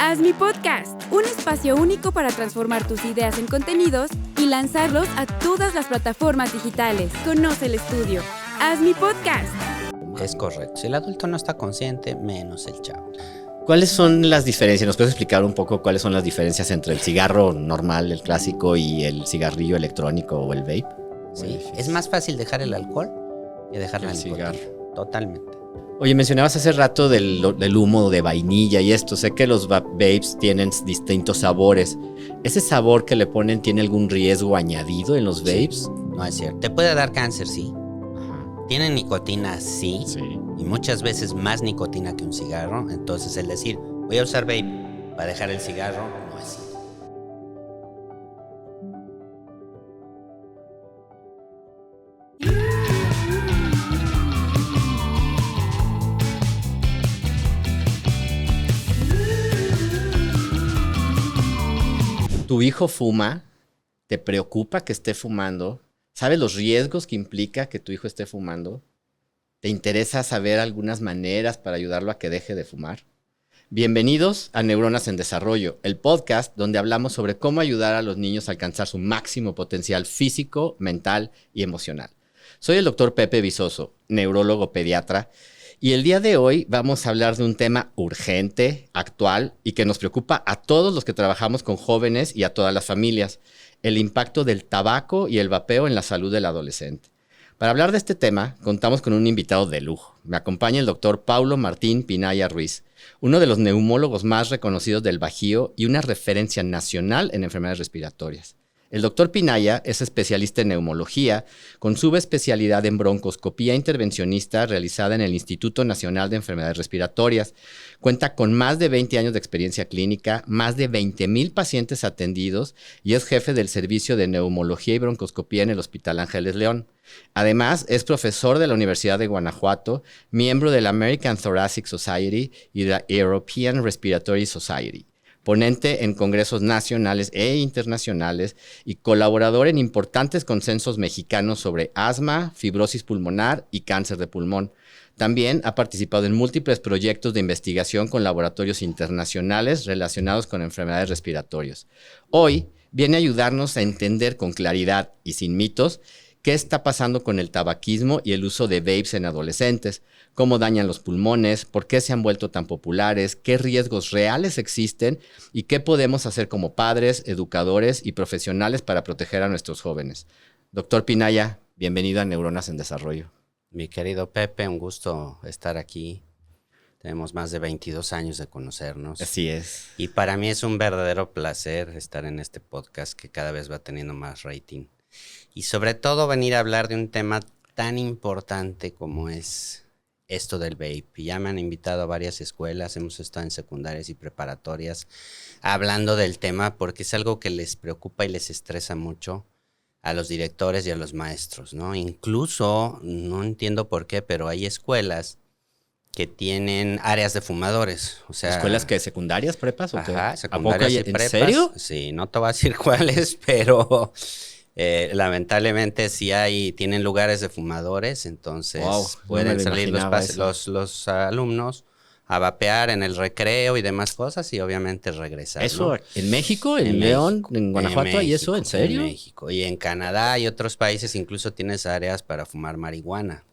Haz mi podcast, un espacio único para transformar tus ideas en contenidos y lanzarlos a todas las plataformas digitales. Conoce el estudio. Haz mi podcast. Es correcto. Si el adulto no está consciente, menos el chavo. ¿Cuáles son las diferencias? ¿Nos puedes explicar un poco cuáles son las diferencias entre el cigarro normal, el clásico, y el cigarrillo electrónico o el vape? Sí, es más fácil dejar el alcohol que dejar la nicotina. Totalmente. Oye, mencionabas hace rato del humo de vainilla y esto. Sé que los vapes tienen distintos sabores. ¿Ese sabor que le ponen tiene algún riesgo añadido en los vapes? Sí, no es cierto. Te puede dar cáncer, sí. Ajá. ¿Tienen nicotina? Sí. Y muchas veces más nicotina que un cigarro. Entonces el decir, voy a usar vape para dejar el cigarro, no es cierto. ¿Tu hijo fuma? ¿Te preocupa que esté fumando? ¿Sabes los riesgos que implica que tu hijo esté fumando? ¿Te interesa saber algunas maneras para ayudarlo a que deje de fumar? Bienvenidos a Neuronas en Desarrollo, el podcast donde hablamos sobre cómo ayudar a los niños a alcanzar su máximo potencial físico, mental y emocional. Soy el doctor Pepe Vizoso, neurólogo pediatra, y el día de hoy vamos a hablar de un tema urgente, actual y que nos preocupa a todos los que trabajamos con jóvenes y a todas las familias: el impacto del tabaco y el vapeo en la salud del adolescente. Para hablar de este tema, contamos con un invitado de lujo. Me acompaña el doctor Paulo Martín Pinaya Ruiz, uno de los neumólogos más reconocidos del Bajío y una referencia nacional en enfermedades respiratorias. El doctor Pinaya es especialista en neumología, con subespecialidad en broncoscopía intervencionista realizada en el Instituto Nacional de Enfermedades Respiratorias. Cuenta con más de 20 años de experiencia clínica, más de 20,000 pacientes atendidos y es jefe del servicio de neumología y broncoscopía en el Hospital Ángeles León. Además, es profesor de la Universidad de Guanajuato, miembro de la American Thoracic Society y de la European Respiratory Society, ponente en congresos nacionales e internacionales y colaborador en importantes consensos mexicanos sobre asma, fibrosis pulmonar y cáncer de pulmón. También ha participado en múltiples proyectos de investigación con laboratorios internacionales relacionados con enfermedades respiratorias. Hoy viene a ayudarnos a entender con claridad y sin mitos qué está pasando con el tabaquismo y el uso de vapes en adolescentes, cómo dañan los pulmones, por qué se han vuelto tan populares, qué riesgos reales existen y qué podemos hacer como padres, educadores y profesionales para proteger a nuestros jóvenes. Doctor Pinaya, bienvenido a Neuronas en Desarrollo. Mi querido Pepe, un gusto estar aquí. Tenemos más de 22 años de conocernos. Así es. Y para mí es un verdadero placer estar en este podcast que cada vez va teniendo más rating. Y sobre todo venir a hablar de un tema tan importante como es esto del vape. Ya me han invitado a varias escuelas, hemos estado en secundarias y preparatorias hablando del tema porque es algo que les preocupa y les estresa mucho a los directores y a los maestros, ¿no? Incluso, no entiendo por qué, pero hay escuelas que tienen áreas de fumadores. O sea, ¿escuelas que secundarias, prepas o qué? Ajá, secundarias y prepas. ¿En serio? Sí, no te voy a decir cuáles, pero lamentablemente sí tienen lugares de fumadores, entonces pueden salir los alumnos a vapear en el recreo y demás cosas y obviamente regresar. ¿Eso, ¿no? en México, en León, en Guanajuato, hay eso? ¿En serio? En México. Y en Canadá y otros países incluso tienes áreas para fumar marihuana.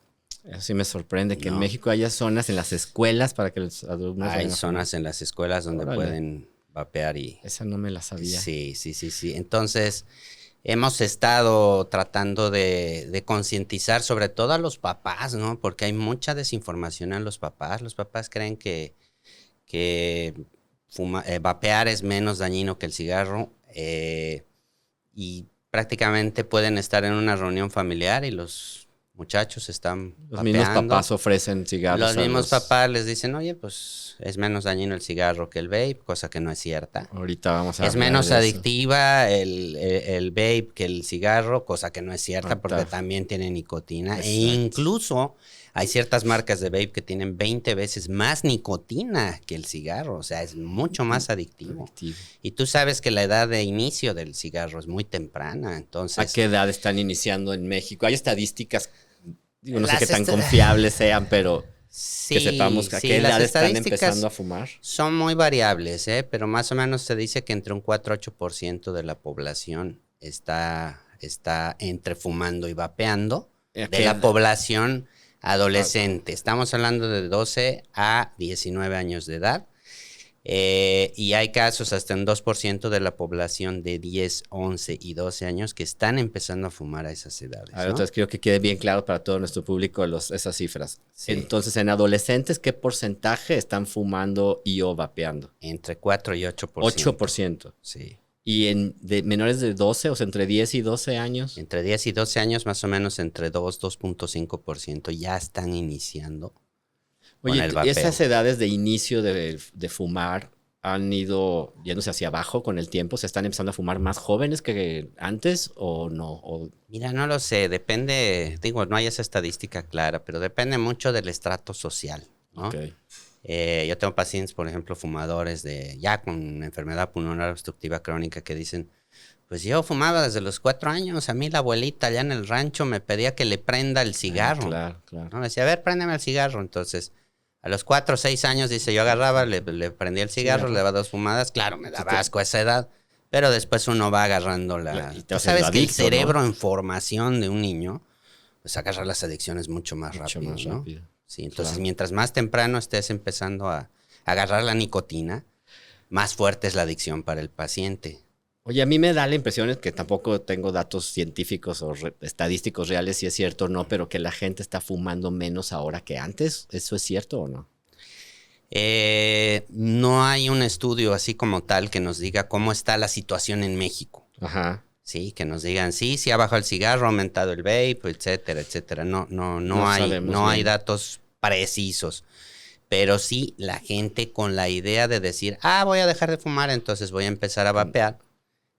Eso sí me sorprende, que en México haya zonas en las escuelas para que los alumnos... Hay zonas en las escuelas donde pueden vapear y... Esa no me la sabía. Sí. Entonces, hemos estado tratando de concientizar sobre todo a los papás, ¿no? Porque hay mucha desinformación en los papás. Los papás creen que vapear es menos dañino que el cigarro y prácticamente pueden estar en una reunión familiar y los muchachos están Los vapeando. mismos papás ofrecen cigarros. Los mismos papás les dicen, oye, pues es menos dañino el cigarro que el vape, cosa que no es cierta. Ahorita vamos a Es menos adictiva el vape que el cigarro, cosa que no es cierta porque también tiene nicotina. Exacto. E incluso hay ciertas marcas de vape que tienen 20 veces más nicotina que el cigarro. O sea, es mucho más adictivo. Y tú sabes que la edad de inicio del cigarro es muy temprana. Entonces, ¿a qué edad están iniciando en México? Hay estadísticas, digo, no sé qué tan confiables sean, pero Sí, Que sepamos a sí, qué las edad están estadísticas empezando a fumar. son muy variables, pero más o menos se dice que entre un 4 a 8% de la población está entre fumando y vapeando, ¿A de qué la edad? población adolescente. Estamos hablando de 12 a 19 años de edad. Y hay casos hasta un 2% de la población de 10, 11 y 12 años que están empezando a fumar a esas edades, A ver, ¿no? entonces quiero que quede bien claro para todo nuestro público esas cifras. Sí. Entonces, en adolescentes, ¿qué porcentaje están fumando y o vapeando? Entre 4 y 8%. 8%. Sí. ¿Y de menores de 12, o sea, entre 10 y 12 años? Entre 10 y 12 años, más o menos entre 2.5% ya están iniciando con Oye, el vapeo. esas edades de inicio de fumar han ido yéndose hacia abajo con el tiempo. ¿Se están empezando a fumar más jóvenes que antes o no? Mira, no lo sé, depende, digo, no hay esa estadística clara, pero depende mucho del estrato social, ¿no? Ok. Yo tengo pacientes, por ejemplo, fumadores ya con enfermedad pulmonar obstructiva crónica que dicen, pues yo fumaba desde los 4 años, a mí la abuelita allá en el rancho me pedía que le prenda el cigarro. Claro, claro. ¿No? Me decía, a ver, préndeme el cigarro. Entonces, a los 4 o 6 años, dice, yo agarraba, le prendía el cigarro, le daba 2 fumadas. Claro, me daba asco a esa edad, pero después uno va agarrando Y te Tú haces sabes lo que el adicto, cerebro ¿no? en formación de un niño, pues agarra las adicciones mucho más Mucho rápido, más ¿no? rápido. Sí, entonces Claro. mientras más temprano estés empezando a agarrar la nicotina, más fuerte es la adicción para el paciente. Oye, a mí me da la impresión, es que tampoco tengo datos científicos o estadísticos reales, si es cierto o no, pero que la gente está fumando menos ahora que antes. ¿Eso es cierto o no? No hay un estudio así como tal que nos diga cómo está la situación en México. Ajá. Sí, que nos digan, sí ha bajado el cigarro, ha aumentado el vape, etcétera, etcétera. No sabemos hay bien. datos precisos. Pero sí la gente con la idea de decir, voy a dejar de fumar, entonces voy a empezar a vapear.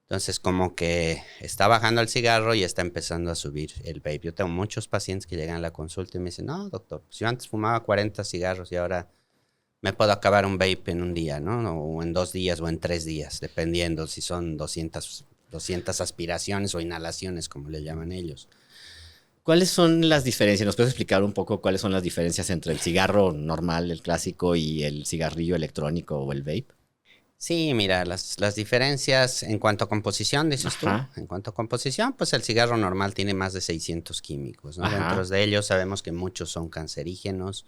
Entonces como que está bajando el cigarro y está empezando a subir el vape. Yo tengo muchos pacientes que llegan a la consulta y me dicen, no, doctor, pues yo antes fumaba 40 cigarros y ahora me puedo acabar un vape en un día, ¿no? O en 2 días o en 3 días, dependiendo si son 200 aspiraciones o inhalaciones, como le llaman ellos. ¿Cuáles son las diferencias? ¿Nos puedes explicar un poco cuáles son las diferencias entre el cigarro normal, el clásico, y el cigarrillo electrónico o el vape? Sí, mira, las diferencias en cuanto a composición, dices Ajá. tú. En cuanto a composición, pues el cigarro normal tiene más de 600 químicos, ¿no? Ajá. Dentro de ellos sabemos que muchos son cancerígenos.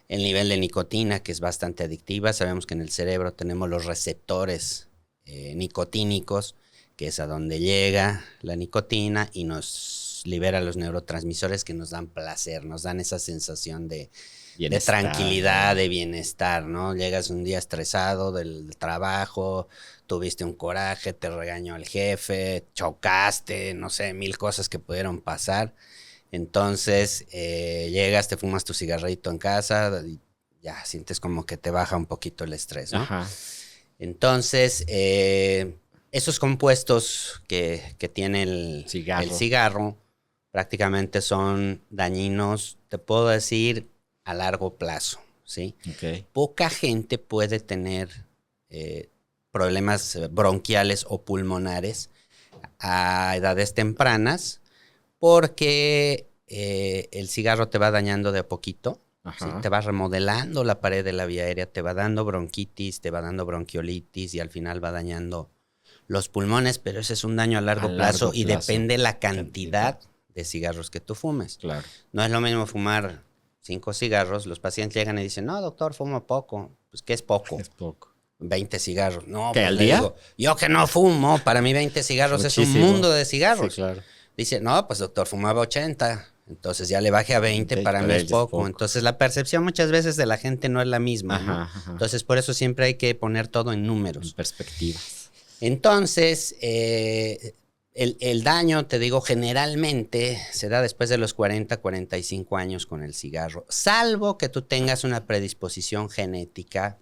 El nivel de nicotina, que es bastante adictiva, sabemos que en el cerebro tenemos los receptores nicotínicos, que es a donde llega la nicotina y nos libera los neurotransmisores que nos dan placer, nos dan esa sensación de tranquilidad, de bienestar, ¿no? Llegas un día estresado del trabajo, tuviste un coraje, te regañó el jefe, chocaste, no sé, 1000 cosas que pudieron pasar. Entonces, llegas, te fumas tu cigarrito en casa y ya sientes como que te baja un poquito el estrés, ¿no? Ajá. Entonces, esos compuestos que tiene el cigarro prácticamente son dañinos, te puedo decir, a largo plazo, ¿sí? Okay. Poca gente puede tener problemas bronquiales o pulmonares a edades tempranas porque el cigarro te va dañando de a poquito, ¿sí? Te va remodelando la pared de la vía aérea, te va dando bronquitis, te va dando bronquiolitis y al final va dañando los pulmones, pero ese es un daño a largo plazo y depende la cantidad de cigarros que tú fumes. Claro. No es lo mismo fumar 5 cigarros, los pacientes llegan y dicen, no, doctor, fumo poco. Pues, ¿qué es poco? Es poco. 20 cigarros. No, ¿Qué, pues, al día? Digo, yo que no fumo, para mí 20 cigarros es un mundo de cigarros. Sí, claro. Dice, no, pues doctor, fumaba 80, entonces ya le bajé a 20, para mí es poco. Entonces la percepción muchas veces de la gente no es la misma, ¿no? Ajá. Entonces por eso siempre hay que poner todo en números. En perspectivas. Entonces, el daño, te digo, generalmente se da después de los 40, 45 años con el cigarro, salvo que tú tengas una predisposición genética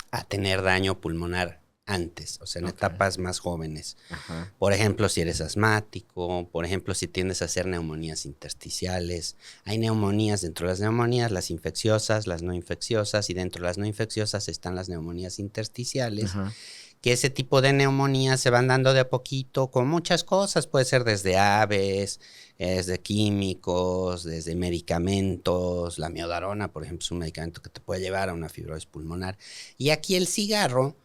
a tener daño pulmonar antes, o sea, en etapas más jóvenes. Ajá. Por ejemplo, si eres asmático, por ejemplo, si tiendes a hacer neumonías intersticiales. Hay neumonías, dentro de las neumonías, las infecciosas, las no infecciosas, y dentro de las no infecciosas están las neumonías intersticiales, Ajá. que ese tipo de neumonías se van dando de a poquito con muchas cosas. Puede ser desde aves, desde químicos, desde medicamentos. La miodarona, por ejemplo, es un medicamento que te puede llevar a una fibrosis pulmonar. Y aquí el cigarro,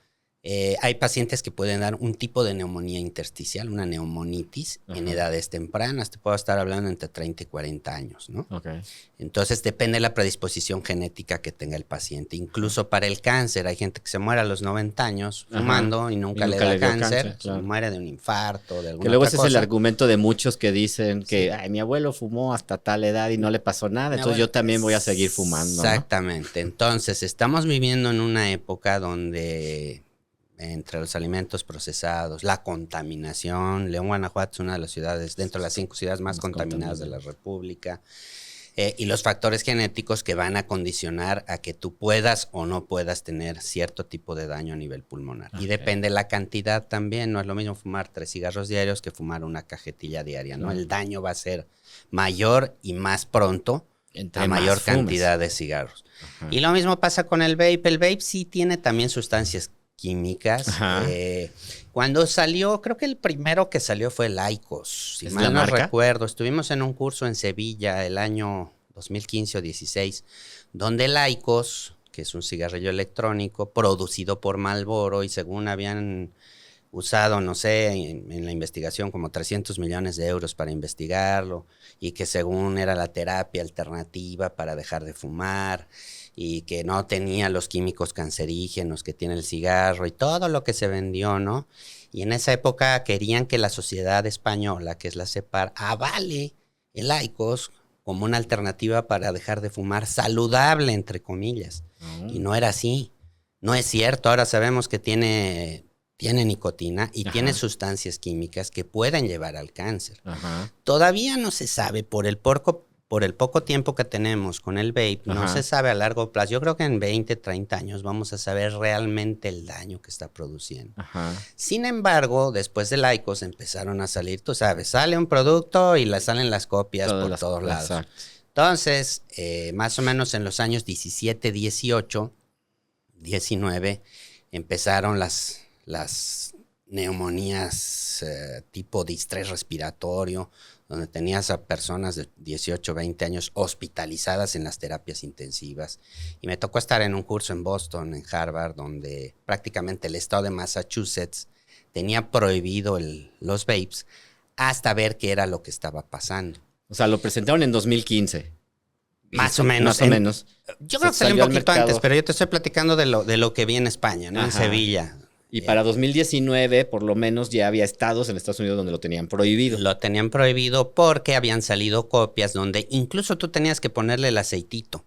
hay pacientes que pueden dar un tipo de neumonía intersticial, una neumonitis, en edades tempranas. Te puedo estar hablando entre 30 y 40 años, ¿no? Okay. Entonces depende de la predisposición genética que tenga el paciente. Incluso para el cáncer, hay gente que se muere a los 90 años fumando y nunca le da cáncer. Claro. Se muere de un infarto, de alguna Que luego otra ese cosa. es el argumento de muchos que dicen que ay, mi abuelo fumó hasta tal edad y no le pasó nada, entonces yo también voy a seguir fumando. Exactamente. ¿No? Entonces estamos viviendo en una época donde entre los alimentos procesados, la contaminación, León, Guanajuato es una de las ciudades, dentro de las 5 ciudades más contaminadas de la República, y los factores genéticos que van a condicionar a que tú puedas o no puedas tener cierto tipo de daño a nivel pulmonar. Okay. Y depende la cantidad también, no es lo mismo fumar 3 cigarros diarios que fumar una cajetilla diaria, ¿no? El daño va a ser mayor y más pronto entre a mayor cantidad de cigarros. Ajá. Y lo mismo pasa con el vape. El vape sí tiene también sustancias químicas. Cuando salió, creo que el primero que salió fue el IQOS, si mal no recuerdo. Estuvimos en un curso en Sevilla el año 2015 o 16, donde el IQOS, que es un cigarrillo electrónico producido por Marlboro y según habían usado, no sé, en la investigación como 300 millones de euros para investigarlo y que según era la terapia alternativa para dejar de fumar y que no tenía los químicos cancerígenos que tiene el cigarro y todo lo que se vendió, ¿no? Y en esa época querían que la sociedad española, que es la CEPAR, avale el IQOS como una alternativa para dejar de fumar saludable, entre comillas. Y no era así. No es cierto. Ahora sabemos que tiene nicotina y tiene sustancias químicas que pueden llevar al cáncer. Todavía no se sabe por el poco tiempo que tenemos con el vape, no se sabe a largo plazo. Yo creo que en 20, 30 años vamos a saber realmente el daño que está produciendo. Sin embargo, después del IQOS empezaron a salir, tú sabes, sale un producto y salen las copias por todos lados. Exacto. Entonces, más o menos en los años 17, 18, 19, empezaron las neumonías tipo distrés respiratorio, donde tenías a personas de 18, 20 años hospitalizadas en las terapias intensivas. Y me tocó estar en un curso en Boston, en Harvard, donde prácticamente el estado de Massachusetts tenía prohibido los vapes hasta ver qué era lo que estaba pasando. O sea, lo presentaron en 2015. Más o menos. Yo creo que salió un poquito antes, pero yo te estoy platicando de lo que vi en España, ¿no? En Sevilla. Y para 2019, por lo menos, ya había estados en Estados Unidos donde lo tenían prohibido. Lo tenían prohibido porque habían salido copias donde incluso tú tenías que ponerle el aceitito,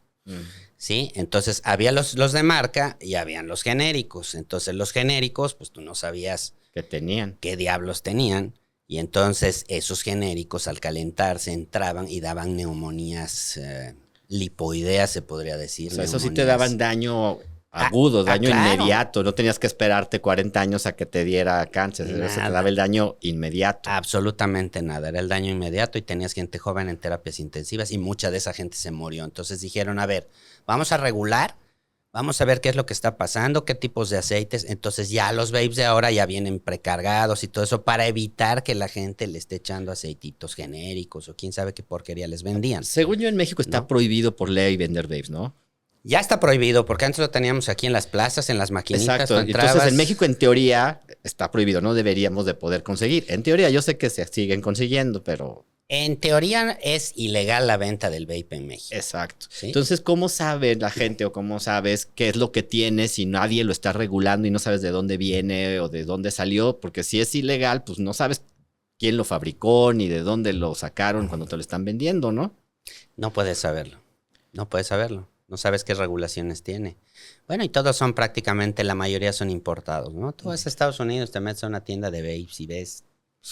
¿sí? Entonces, había los de marca y habían los genéricos. Entonces, los genéricos, pues tú no sabías qué diablos tenían. Y entonces, esos genéricos, al calentarse, entraban y daban neumonías lipoideas, se podría decir. O sea, eso sí te daban daño agudo, daño inmediato. No tenías que esperarte 40 años a que te diera cáncer. Se te daba el daño inmediato. Absolutamente nada. Era el daño inmediato y tenías gente joven en terapias intensivas y mucha de esa gente se murió. Entonces dijeron, a ver, vamos a regular, vamos a ver qué es lo que está pasando, qué tipos de aceites. Entonces ya los vapes de ahora ya vienen precargados y todo eso para evitar que la gente le esté echando aceititos genéricos o quién sabe qué porquería les vendían. Según yo, en México está prohibido por ley vender vapes, ¿no? Ya está prohibido, porque antes lo teníamos aquí en las plazas, en las maquinitas. Exacto. Entonces, en México, en teoría, está prohibido. No deberíamos de poder conseguir. En teoría, yo sé que se siguen consiguiendo, pero... En teoría, es ilegal la venta del vape en México. Exacto. ¿Sí? Entonces, ¿cómo sabe la gente o cómo sabes qué es lo que tiene si nadie lo está regulando y no sabes de dónde viene o de dónde salió? Porque si es ilegal, pues no sabes quién lo fabricó ni de dónde lo sacaron cuando te lo están vendiendo, ¿no? No puedes saberlo. No puedes saberlo. No sabes qué regulaciones tiene. Bueno, y todos son prácticamente, la mayoría son importados, ¿no? Tú vas a Estados Unidos, te metes a una tienda de vapes y ves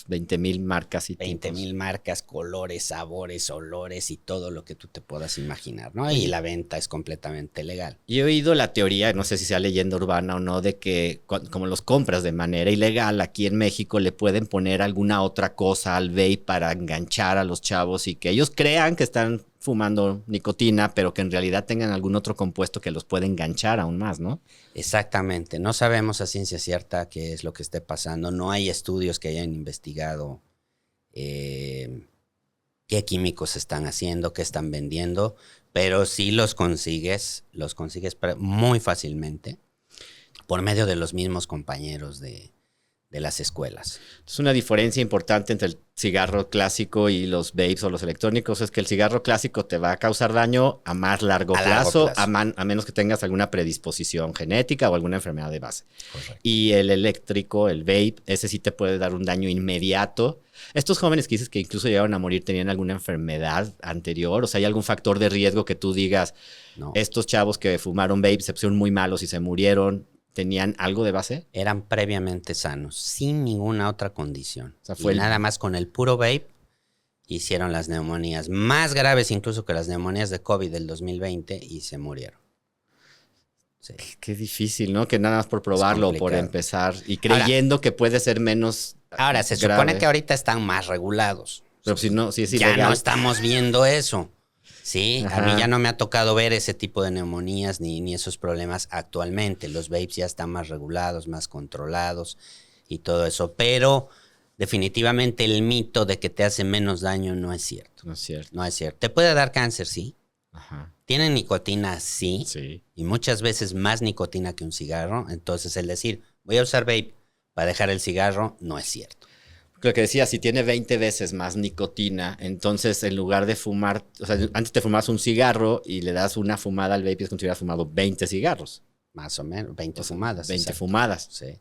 20,000 marcas y 20,000 marcas, colores, sabores, olores y todo lo que tú te puedas imaginar, ¿no? Y la venta es completamente legal. Yo he oído la teoría, no sé si sea leyenda urbana o no, de que como los compras de manera ilegal aquí en México le pueden poner alguna otra cosa al vape para enganchar a los chavos y que ellos crean que están fumando nicotina, pero que en realidad tengan algún otro compuesto que los pueda enganchar aún más, ¿no? Exactamente. No sabemos a ciencia cierta qué es lo que esté pasando. No hay estudios que hayan investigado qué químicos están haciendo, qué están vendiendo, pero sí los consigues muy fácilmente por medio de los mismos compañeros de las escuelas. Es una diferencia importante entre el cigarro clásico y los vapes o los electrónicos, es que el cigarro clásico te va a causar daño a más largo plazo. A menos que tengas alguna predisposición genética o alguna enfermedad de base. Correcto. Y el eléctrico, el vape, ese sí te puede dar un daño inmediato. Estos jóvenes que dices que incluso llegaron a morir, ¿tenían alguna enfermedad anterior? O sea, ¿hay algún factor de riesgo que tú digas, No. estos chavos que fumaron vape se pusieron muy malos y se murieron, tenían algo de base? Eran previamente sanos, sin ninguna otra condición. O sea, fue nada más con el puro vape hicieron las neumonías más graves incluso que las neumonías de COVID del 2020 y se murieron. Sí. Qué difícil, ¿no? Que nada más por probarlo, por empezar y creyendo Ahora, que puede ser menos Ahora, se grave. supone que ahorita están más regulados. Pero si no, si es ya ilegal. no estamos viendo eso. Sí, Ajá. a mí ya no me ha tocado ver ese tipo de neumonías ni esos problemas actualmente. Los vapes ya están más regulados, más controlados y todo eso. Pero definitivamente el mito de que te hace menos daño no es cierto. No es cierto. No es cierto. Te puede dar cáncer, sí. Ajá. Tiene nicotina, sí. Sí. Y muchas veces más nicotina que un cigarro. Entonces el decir, voy a usar vape para dejar el cigarro, no es cierto. Lo que decía, si tiene 20 veces más nicotina, entonces en lugar de fumar, o sea, antes te fumabas un cigarro y le das una fumada al vape y es como si hubieras fumado 20 cigarros. Más o menos, 20 fumadas. 20 exacto. fumadas. Sí.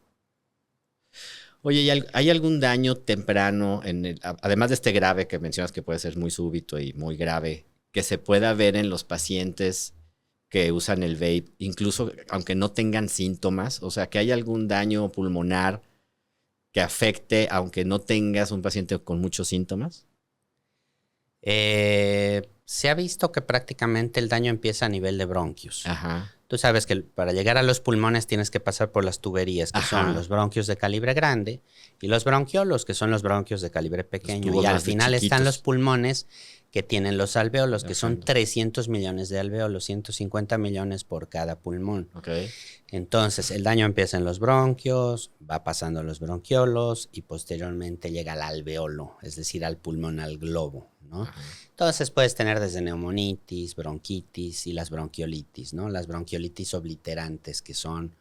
Oye, ¿hay algún daño temprano, además de este grave que mencionas que puede ser muy súbito y muy grave, que se pueda ver en los pacientes que usan el vape, incluso aunque no tengan síntomas? O sea, que hay algún daño pulmonar que afecte, aunque no tengas un paciente con muchos síntomas? Se ha visto que prácticamente el daño empieza a nivel de bronquios. Ajá. Tú sabes que para llegar a los pulmones tienes que pasar por las tuberías, que Ajá. son los bronquios de calibre grande, y los bronquiolos, que son los bronquios de calibre pequeño. tubos Y al más final chiquitos. están los pulmones, que tienen los alvéolos, que son Ajá. 300 millones de alvéolos, 150 millones por cada pulmón. Ok. Entonces, el daño empieza en los bronquios, va pasando a los bronquiolos y posteriormente llega al alveolo, es decir, al pulmón, al globo, ¿no? Ajá. Entonces puedes tener desde neumonitis, bronquitis y las bronquiolitis, ¿no? Las bronquiolitis obliterantes, que son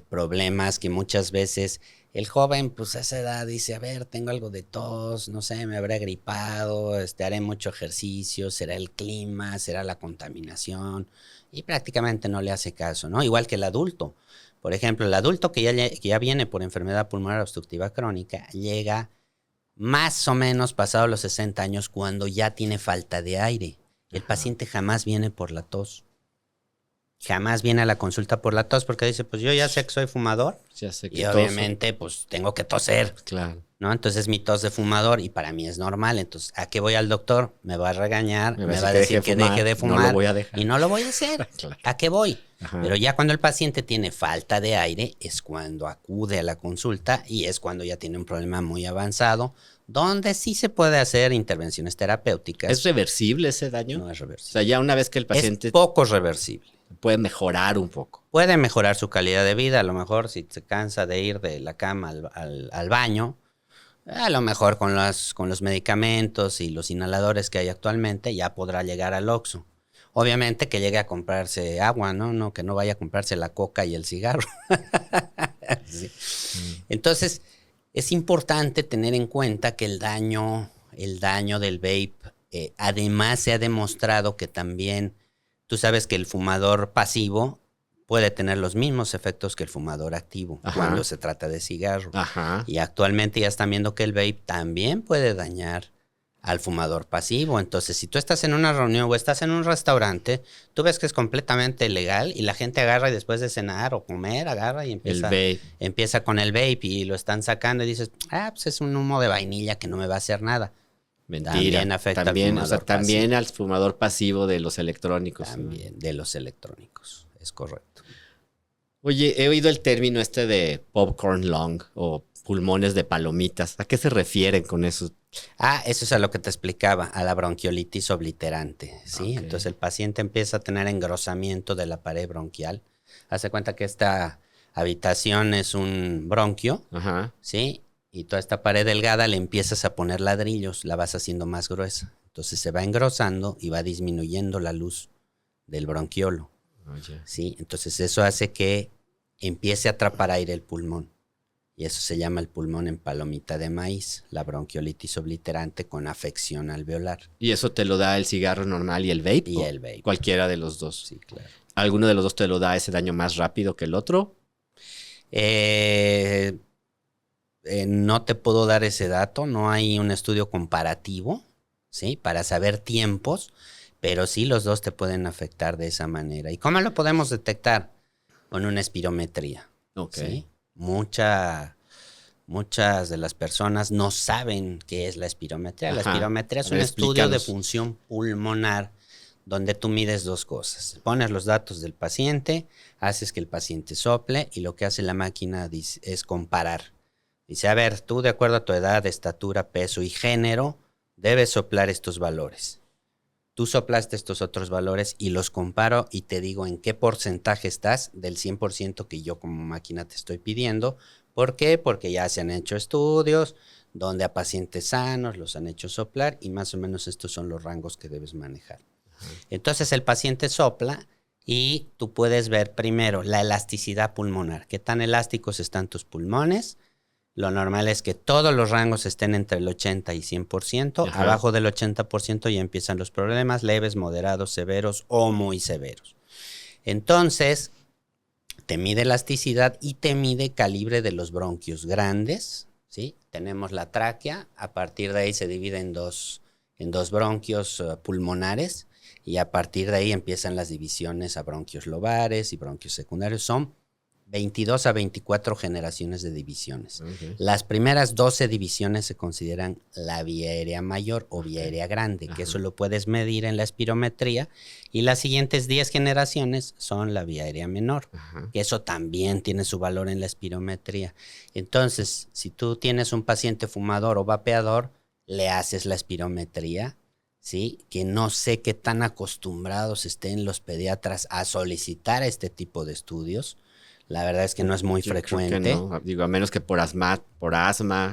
problemas que muchas veces el joven, pues a esa edad dice, a ver, tengo algo de tos, no sé, me habré gripado, haré mucho ejercicio, será el clima, será la contaminación, y prácticamente no le hace caso, ¿no? Igual que el adulto. Por ejemplo, el adulto que ya viene por enfermedad pulmonar obstructiva crónica llega más o menos pasado los 60 años cuando ya tiene falta de aire. El paciente jamás viene por la tos. Jamás viene a la consulta por la tos porque dice, pues yo ya sé que soy fumador Ya sé que y toso. obviamente pues tengo que toser, Claro. ¿no? Entonces mi tos de fumador y para mí es normal. Entonces, ¿a qué voy al doctor? Me va a regañar, me va a decir que deje de fumar No lo voy a dejar. y no lo voy a hacer. Claro. ¿A qué voy? Ajá. Pero ya cuando el paciente tiene falta de aire es cuando acude a la consulta y es cuando ya tiene un problema muy avanzado, donde sí se puede hacer intervenciones terapéuticas. ¿Es reversible ese daño? No es O reversible. sea, ya una vez que el paciente Es poco reversible. puede mejorar un poco. Puede mejorar su calidad de vida, a lo mejor si se cansa de ir de la cama al baño, a lo mejor con los medicamentos y los inhaladores que hay actualmente ya podrá llegar al Oxxo. Obviamente que llegue a comprarse agua, ¿no? Que no vaya a comprarse la coca y el cigarro. Sí. Entonces, es importante tener en cuenta que el daño del vape, además se ha demostrado que también, tú sabes que el fumador pasivo puede tener los mismos efectos que el fumador activo. Ajá. Cuando se trata de cigarro. Ajá. Y actualmente ya están viendo que el vape también puede dañar al fumador pasivo. Entonces, si tú estás en una reunión o estás en un restaurante, tú ves que es completamente legal y la gente agarra y después de cenar o comer, agarra y empieza con el vape y lo están sacando y dices, pues es un humo de vainilla que no me va a hacer nada. Mentira. También afecta al también, fumador o sea, también pasivo. al fumador pasivo de los electrónicos. También de los electrónicos, es correcto. Oye, he oído el término de popcorn lung o pulmones de palomitas. ¿A qué se refieren con eso? Eso es a lo que te explicaba, a la bronquiolitis obliterante, ¿sí? Ok. Entonces el paciente empieza a tener engrosamiento de la pared bronquial. Hace cuenta que esta habitación es un bronquio, Ajá. ¿sí? Y toda esta pared delgada le empiezas a poner ladrillos, la vas haciendo más gruesa. Entonces se va engrosando y va disminuyendo la luz del bronquiolo, Oye. ¿sí? Entonces eso hace que empiece a atrapar aire el pulmón. Y eso se llama el pulmón en palomita de maíz, la bronquiolitis obliterante con afección alveolar. ¿Y eso te lo da el cigarro normal y el vape? Y ¿O el vape. cualquiera de los dos? Sí, claro. ¿Alguno de los dos te lo da ese daño más rápido que el otro? No te puedo dar ese dato, no hay un estudio comparativo, ¿sí? Para saber tiempos, pero sí los dos te pueden afectar de esa manera. ¿Y cómo lo podemos detectar? Con una espirometría. Ok. ¿Sí? Muchas de las personas no saben qué es la espirometría. La Ajá. espirometría es A ver, un estudio de explícanos. función pulmonar donde tú mides dos cosas. Pones los datos del paciente, haces que el paciente sople y lo que hace la máquina es comparar. Dice, a ver, tú de acuerdo a tu edad, estatura, peso y género, debes soplar estos valores. Tú soplaste estos otros valores y los comparo y te digo en qué porcentaje estás del 100% que yo como máquina te estoy pidiendo. ¿Por qué? Porque ya se han hecho estudios donde a pacientes sanos los han hecho soplar y más o menos estos son los rangos que debes manejar. Entonces el paciente sopla y tú puedes ver primero la elasticidad pulmonar. ¿Qué tan elásticos están tus pulmones? Lo normal es que todos los rangos estén entre el 80 y 100%. Ajá. Abajo del 80% ya empiezan los problemas leves, moderados, severos o muy severos. Entonces, te mide elasticidad y te mide calibre de los bronquios grandes, ¿sí? Tenemos la tráquea, a partir de ahí se divide en dos bronquios pulmonares y a partir de ahí empiezan las divisiones a bronquios lobares y bronquios secundarios. Son 22 a 24 generaciones de divisiones. Okay. Las primeras 12 divisiones se consideran la vía aérea mayor o vía aérea grande, que eso lo puedes medir en la espirometría, y las siguientes 10 generaciones son la vía aérea menor, que eso también tiene su valor en la espirometría. Entonces, si tú tienes un paciente fumador o vapeador, le haces la espirometría, ¿sí? Que no sé qué tan acostumbrados estén los pediatras a solicitar este tipo de estudios. La verdad es que no es muy frecuente. Creo que no. Digo, a menos que por asma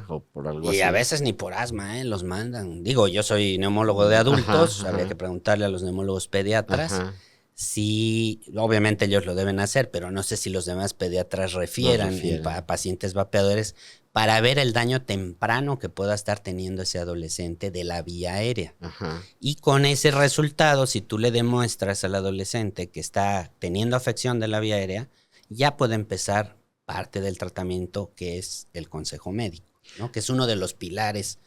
o por algo así. Y a veces ni por asma, los mandan. Digo, yo soy neumólogo de adultos, Ajá. habría que preguntarle a los neumólogos pediatras. Ajá. Sí, obviamente ellos lo deben hacer, pero no sé si los demás pediatras refieran a pacientes vapeadores para ver el daño temprano que pueda estar teniendo ese adolescente de la vía aérea. Ajá. Y con ese resultado, si tú le demuestras al adolescente que está teniendo afección de la vía aérea, ya puede empezar parte del tratamiento que es el consejo médico, ¿no? Que es uno de los pilares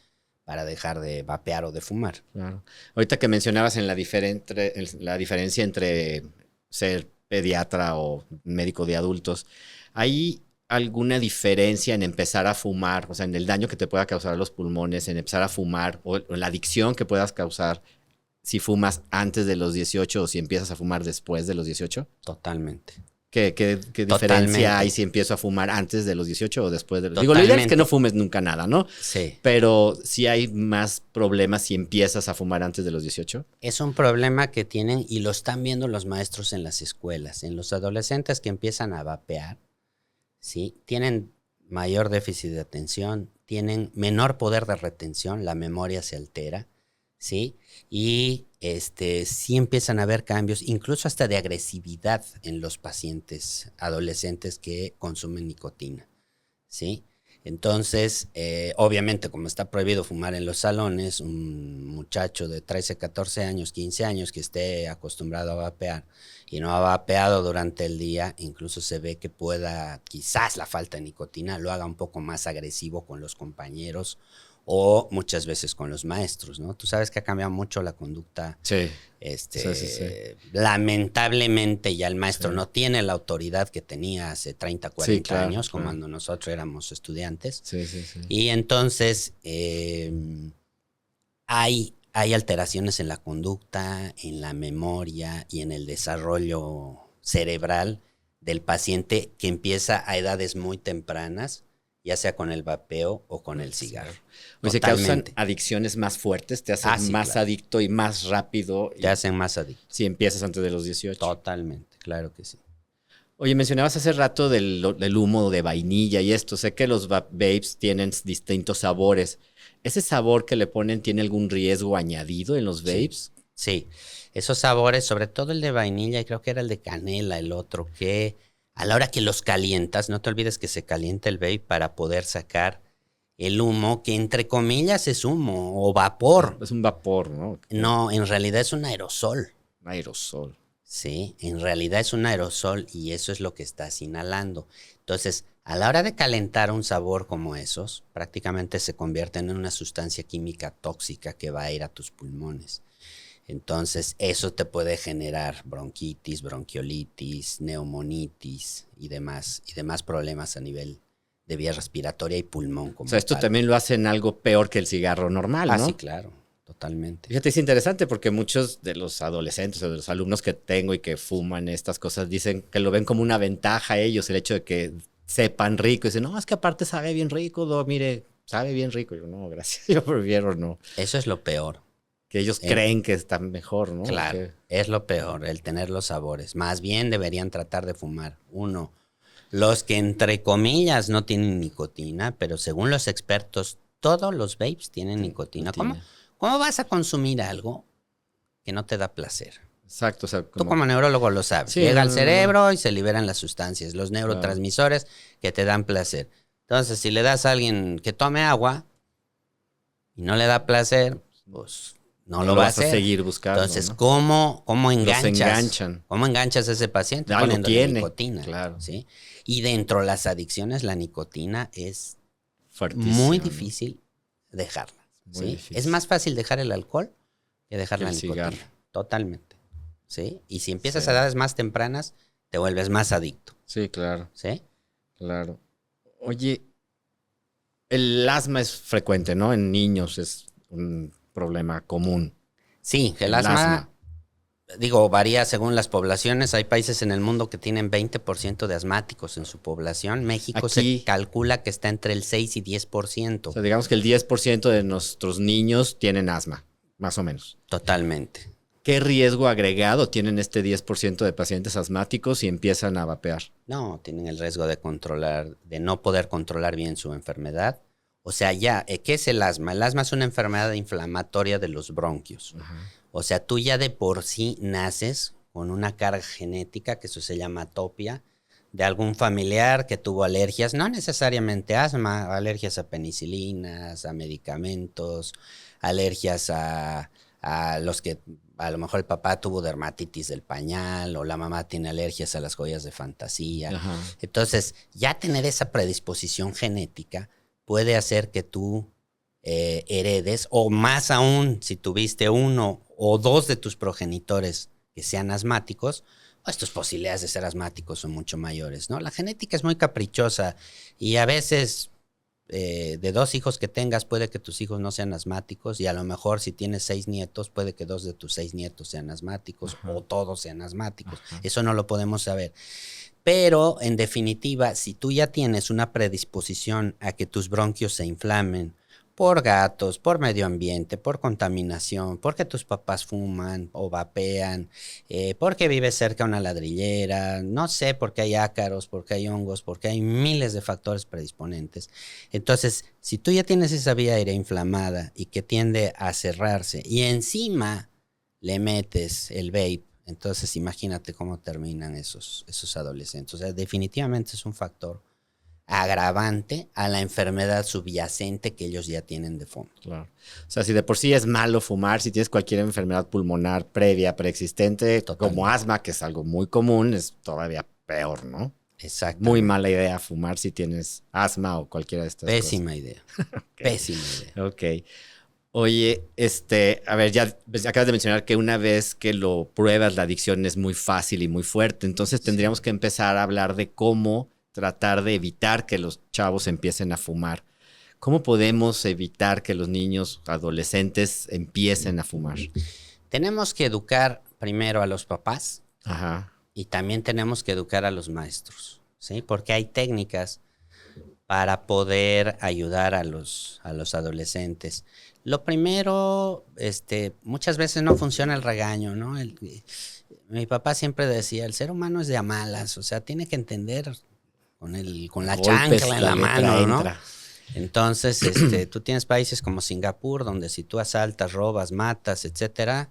para dejar de vapear o de fumar. Claro. Ahorita que mencionabas en la diferencia entre ser pediatra o médico de adultos, ¿hay alguna diferencia en empezar a fumar, o sea, en el daño que te pueda causar a los pulmones, en empezar a fumar o en la adicción que puedas causar si fumas antes de los 18 o si empiezas a fumar después de los 18? Totalmente. ¿Qué diferencia hay si empiezo a fumar antes de los 18 o después de los... Digo, lo ideal es que no fumes nunca nada, ¿no? Sí. Pero sí hay más problemas si empiezas a fumar antes de los 18. Es un problema que tienen y lo están viendo los maestros en las escuelas. En los adolescentes que empiezan a vapear, ¿sí? Tienen mayor déficit de atención, tienen menor poder de retención, la memoria se altera, ¿sí? Y sí empiezan a haber cambios, incluso hasta de agresividad en los pacientes adolescentes que consumen nicotina, ¿sí? Entonces, obviamente, como está prohibido fumar en los salones, un muchacho de 13, 14 años, 15 años que esté acostumbrado a vapear y no ha vapeado durante el día, incluso se ve que pueda, quizás la falta de nicotina lo haga un poco más agresivo con los compañeros o muchas veces con los maestros, ¿no? Tú sabes que ha cambiado mucho la conducta. Sí. Sí. Lamentablemente ya el maestro no tiene la autoridad que tenía hace 30, 40 años, como cuando nosotros éramos estudiantes. Sí. Y entonces hay alteraciones en la conducta, en la memoria y en el desarrollo cerebral del paciente que empieza a edades muy tempranas, ya sea con el vapeo o con el cigarro. O sea, causan adicciones más fuertes, te hacen más adicto y más rápido. Te hacen más adicto. Si empiezas antes de los 18. Totalmente, claro que sí. Oye, mencionabas hace rato del humo de vainilla y esto. Sé que los vapes tienen distintos sabores. ¿Ese sabor que le ponen tiene algún riesgo añadido en los vapes? Sí, esos sabores, sobre todo el de vainilla, y creo que era el de canela, el otro, que a la hora que los calientas, no te olvides que se calienta el vape para poder sacar el humo, que entre comillas es humo o vapor. Es un vapor, ¿no? No, en realidad es un aerosol. Un aerosol. Sí, en realidad es un aerosol y eso es lo que estás inhalando. Entonces, a la hora de calentar un sabor como esos, prácticamente se convierten en una sustancia química tóxica que va a ir a tus pulmones. Entonces, eso te puede generar bronquitis, bronquiolitis, neumonitis y demás problemas a nivel de vía respiratoria y pulmón. O sea, esto también lo hacen algo peor que el cigarro normal, ¿no? Sí, claro, totalmente. Fíjate, es interesante porque muchos de los adolescentes o de los alumnos que tengo y que fuman estas cosas dicen que lo ven como una ventaja a ellos, el hecho de que sepan rico. Y dicen, no, es que aparte sabe bien rico, mire, sabe bien rico. Y yo, no, gracias, yo prefiero no. Eso es lo peor. Que ellos creen que está mejor, ¿no? Claro, es lo peor, el tener los sabores. Más bien deberían tratar de fumar. Uno, los que entre comillas no tienen nicotina, pero según los expertos, todos los vapes tienen nicotina. ¿Cómo vas a consumir algo que no te da placer? Exacto. O sea, Tú como neurólogo lo sabes. Sí, llega al cerebro y se liberan las sustancias, los neurotransmisores que te dan placer. Entonces, si le das a alguien que tome agua y no le da placer, pues no lo va a hacer. Seguir buscando. Entonces, ¿no? ¿cómo enganchas? Los enganchan. ¿Cómo enganchas a ese paciente? Algo Poniéndole tiene, nicotina. claro. ¿Sí? Y dentro de las adicciones, la nicotina es fuertísimo, muy difícil dejarla. ¿Sí? Difícil. Es más fácil dejar el alcohol que dejar la nicotina. Cigarro. Totalmente. ¿Sí? Y si empiezas a edades más tempranas, te vuelves más adicto. Sí, claro. ¿Sí? Claro. Oye, el asma es frecuente, ¿no? En niños es un problema común. Sí, el asma, varía según las poblaciones. Hay países en el mundo que tienen 20% de asmáticos en su población. México se calcula que está entre el 6 y 10%. O sea, digamos que el 10% de nuestros niños tienen asma, más o menos. Totalmente. ¿Qué riesgo agregado tienen este 10% de pacientes asmáticos si empiezan a vapear? No, tienen el riesgo de no poder controlar bien su enfermedad. O sea, ¿qué es el asma? El asma es una enfermedad inflamatoria de los bronquios. Ajá. O sea, tú ya de por sí naces con una carga genética, que eso se llama atopia, de algún familiar que tuvo alergias, no necesariamente asma, alergias a penicilinas, a medicamentos, alergias a los que a lo mejor el papá tuvo dermatitis del pañal o la mamá tiene alergias a las joyas de fantasía. Ajá. Entonces, ya tener esa predisposición genética puede hacer que tú heredes, o más aún, si tuviste uno o dos de tus progenitores que sean asmáticos, pues tus posibilidades de ser asmáticos son mucho mayores, ¿no? La genética es muy caprichosa y a veces de 2 hijos que tengas puede que tus hijos no sean asmáticos y a lo mejor si tienes 6 nietos puede que 2 de tus 6 nietos sean asmáticos. Ajá. O todos sean asmáticos. Ajá. Eso no lo podemos saber. Pero, en definitiva, si tú ya tienes una predisposición a que tus bronquios se inflamen por gatos, por medio ambiente, por contaminación, porque tus papás fuman o vapean, porque vives cerca de una ladrillera, no sé, porque hay ácaros, porque hay hongos, porque hay miles de factores predisponentes. Entonces, si tú ya tienes esa vía aérea inflamada y que tiende a cerrarse y encima le metes el vape, entonces imagínate cómo terminan esos adolescentes. O sea, definitivamente es un factor agravante a la enfermedad subyacente que ellos ya tienen de fondo. Claro. O sea, si de por sí es malo fumar, si tienes cualquier enfermedad pulmonar previa, preexistente, totalmente, como asma, que es algo muy común, es todavía peor, ¿no? Exacto. Muy mala idea fumar si tienes asma o cualquiera de estas Pésima cosas. idea. Okay. Pésima idea. Ok. Oye, a ver, ya acabas de mencionar que una vez que lo pruebas, la adicción es muy fácil y muy fuerte. Entonces tendríamos que empezar a hablar de cómo tratar de evitar que los chavos empiecen a fumar. ¿Cómo podemos evitar que los niños, adolescentes, empiecen a fumar? Tenemos que educar primero a los papás. Ajá. y también tenemos que educar a los maestros, ¿sí? Porque hay técnicas para poder ayudar a los adolescentes. Lo primero, muchas veces no funciona el regaño, ¿no? Mi papá siempre decía, el ser humano es de a malas, o sea, tiene que entender con la Golpes, chancla en la mano, entra. ¿no? Entonces, tú tienes países como Singapur, donde si tú asaltas, robas, matas, etcétera,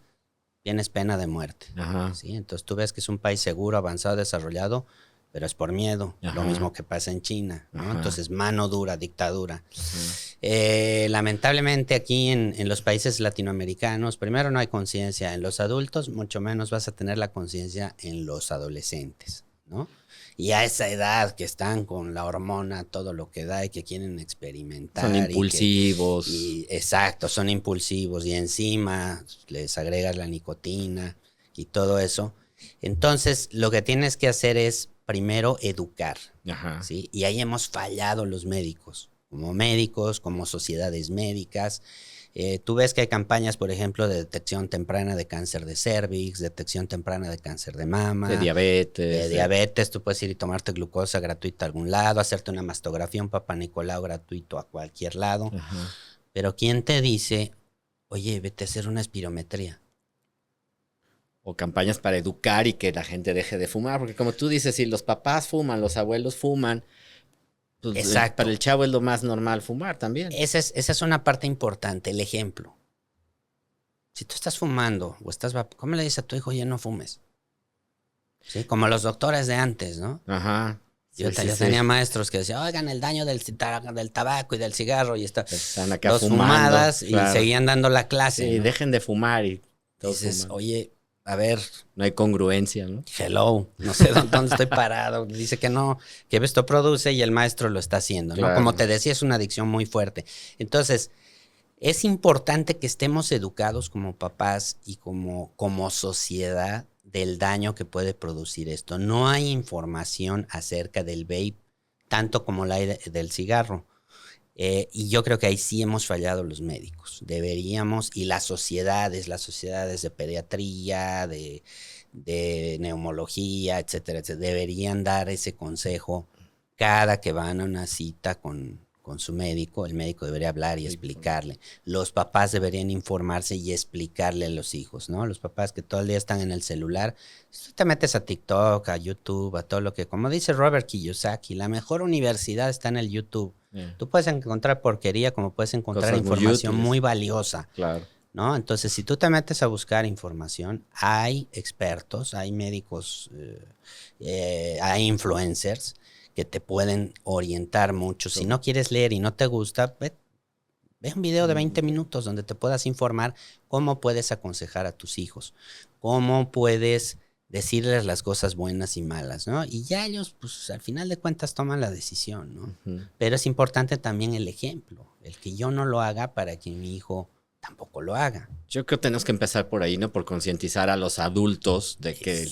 tienes pena de muerte. Ajá. ¿Sí? Entonces tú ves que es un país seguro, avanzado, desarrollado, pero es por miedo. Ajá. Lo mismo que pasa en China, ¿no? Ajá. Entonces, mano dura, dictadura. Ajá. Lamentablemente aquí en los países latinoamericanos, primero no hay conciencia en los adultos, mucho menos vas a tener la conciencia en los adolescentes, ¿no? Y a esa edad que están con la hormona, todo lo que da y que quieren experimentar. Son impulsivos. Exacto, son impulsivos y encima les agregas la nicotina y todo eso. Entonces, lo que tienes que hacer es primero educar, Ajá. ¿sí? Y ahí hemos fallado los médicos, como sociedades médicas. Tú ves que hay campañas, por ejemplo, de detección temprana de cáncer de cervix, detección temprana de cáncer de mama. De diabetes. De diabetes, tú puedes ir y tomarte glucosa gratuita a algún lado, hacerte una mastografía, un Papá Nicolau gratuito a cualquier lado. Ajá. Pero ¿quién te dice, oye, vete a hacer una espirometría? O campañas para educar y que la gente deje de fumar. Porque como tú dices, si los papás fuman, los abuelos fuman, pues Exacto. Para el chavo es lo más normal fumar también. Esa es una parte importante, el ejemplo. Si tú estás fumando o ¿cómo le dices a tu hijo, oye, no fumes? Sí, como los doctores de antes, ¿no? Ajá. Yo tenía maestros que decían, oigan, el daño del tabaco y del cigarro y están acá dos fumando, fumadas claro. Y seguían dando la clase. Sí, ¿no? dejen de fumar y todos dices, fuman. oye, a ver. No hay congruencia, ¿no? Hello, no sé dónde estoy parado. Dice que no, que esto produce y el maestro lo está haciendo, ¿no? Claro. Como te decía, es una adicción muy fuerte. Entonces, es importante que estemos educados como papás y como sociedad del daño que puede producir esto. No hay información acerca del vape, tanto como la hay del cigarro. Y yo creo que ahí sí hemos fallado los médicos. Deberíamos, y las sociedades de pediatría, de neumología, etcétera, etcétera, deberían dar ese consejo cada que van a una cita con su médico. El médico debería hablar y explicarle. Los papás deberían informarse y explicarle a los hijos, ¿no? Los papás que todo el día están en el celular. Si tú te metes a TikTok, a YouTube, a todo lo que, como dice Robert Kiyosaki, la mejor universidad está en el YouTube. Tú puedes encontrar porquería como puedes encontrar cosas información muy valiosa. Claro. ¿No? Entonces, si tú te metes a buscar información, hay expertos, hay médicos, hay influencers que te pueden orientar mucho. Si no quieres leer y no te gusta, ve un video de 20 minutos donde te puedas informar cómo puedes aconsejar a tus hijos, cómo puedes decirles las cosas buenas y malas, ¿no? Y ya ellos, pues, al final de cuentas toman la decisión, ¿no? Uh-huh. Pero es importante también el ejemplo, el que yo no lo haga para que mi hijo tampoco lo haga. Yo creo que tenemos que empezar por ahí, ¿no? Por concientizar a los adultos de que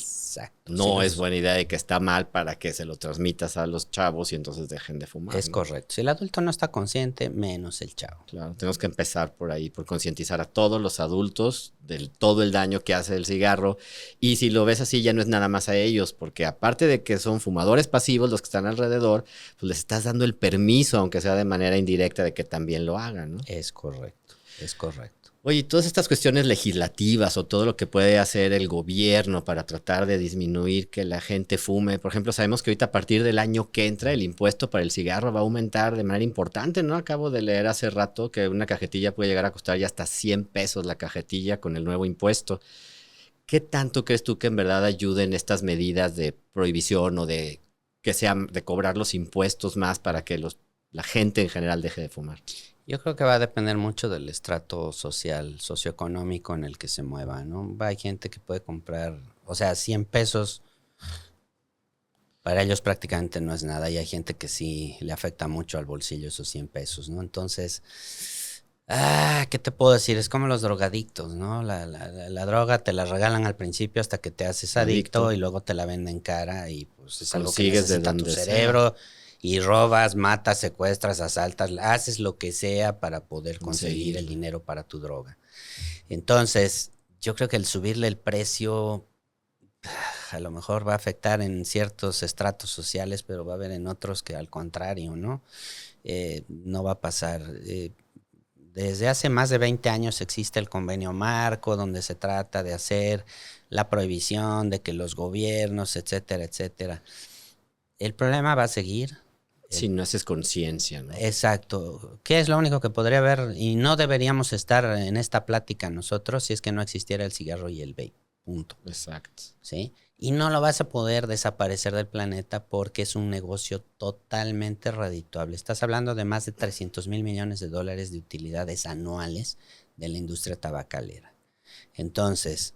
no es buena idea y que está mal para que se lo transmitas a los chavos y entonces dejen de fumar. Es correcto. Si el adulto no está consciente, menos el chavo. Claro, tenemos que empezar por ahí, por concientizar a todos los adultos de todo el daño que hace el cigarro. Y si lo ves así, ya no es nada más a ellos, porque aparte de que son fumadores pasivos los que están alrededor, pues les estás dando el permiso, aunque sea de manera indirecta, de que también lo hagan, ¿no? Es correcto, es correcto. Oye, todas estas cuestiones legislativas o todo lo que puede hacer el gobierno para tratar de disminuir que la gente fume. Por ejemplo, sabemos que ahorita a partir del año que entra el impuesto para el cigarro va a aumentar de manera importante, ¿no? Acabo de leer hace rato que una cajetilla puede llegar a costar ya hasta 100 pesos la cajetilla con el nuevo impuesto. ¿Qué tanto crees tú que en verdad ayuden estas medidas de prohibición o de que sean de cobrar los impuestos más para que la gente en general deje de fumar? Yo creo que va a depender mucho del estrato social, socioeconómico en el que se mueva, ¿no? Hay gente que puede comprar, o sea, 100 pesos, para ellos prácticamente no es nada, y hay gente que sí le afecta mucho al bolsillo esos 100 pesos, ¿no? Entonces, ¿qué te puedo decir? Es como los drogadictos, ¿no? La droga te la regalan al principio hasta que te haces adicto y luego te la venden cara y pues es algo que necesita tu cerebro. Y robas, matas, secuestras, asaltas, haces lo que sea para poder conseguir el dinero para tu droga. Entonces, yo creo que el subirle el precio a lo mejor va a afectar en ciertos estratos sociales, pero va a haber en otros que al contrario, ¿no? No va a pasar. Desde hace más de 20 años existe el convenio marco donde se trata de hacer la prohibición de que los gobiernos, etcétera, etcétera. El problema va a seguir. Si no haces conciencia, ¿no? Exacto. ¿Qué es lo único que podría haber? Y no deberíamos estar en esta plática nosotros si es que no existiera el cigarro y el vape. Punto. Exacto. ¿Sí? Y no lo vas a poder desaparecer del planeta porque es un negocio totalmente redituable. Estás hablando de más de 300 mil millones de dólares de utilidades anuales de la industria tabacalera. Entonces,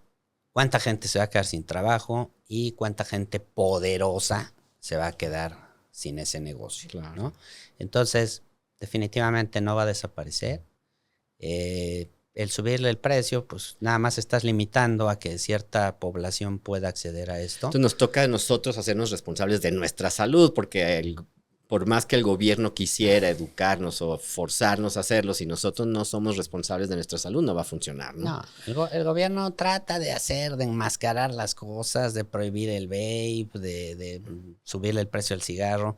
¿cuánta gente se va a quedar sin trabajo y cuánta gente poderosa se va a quedar sin ese negocio? Claro. ¿No? Entonces, definitivamente no va a desaparecer. El subirle el precio, pues nada más estás limitando a que cierta población pueda acceder a esto. Entonces nos toca a nosotros hacernos responsables de nuestra salud, porque por más que el gobierno quisiera educarnos o forzarnos a hacerlo, si nosotros no somos responsables de nuestra salud, no va a funcionar, ¿no? No, el gobierno trata de enmascarar las cosas, de prohibir el vape, de subirle el precio al cigarro.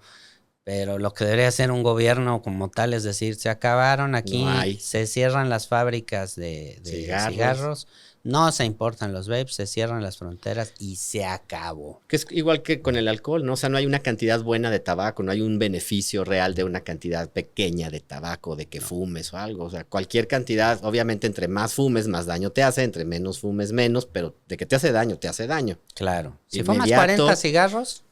Pero lo que debería hacer un gobierno como tal es decir, se acabaron aquí, se cierran las fábricas de cigarros, no se importan los vapes, se cierran las fronteras y se acabó. Que es igual que con el alcohol, ¿no? O sea, no hay una cantidad buena de tabaco, no hay un beneficio real de una cantidad pequeña de tabaco, de que fumes o algo. O sea, cualquier cantidad, obviamente entre más fumes, más daño te hace, entre menos fumes, menos, pero de que te hace daño, te hace daño. Claro. Si fumas 40 cigarros,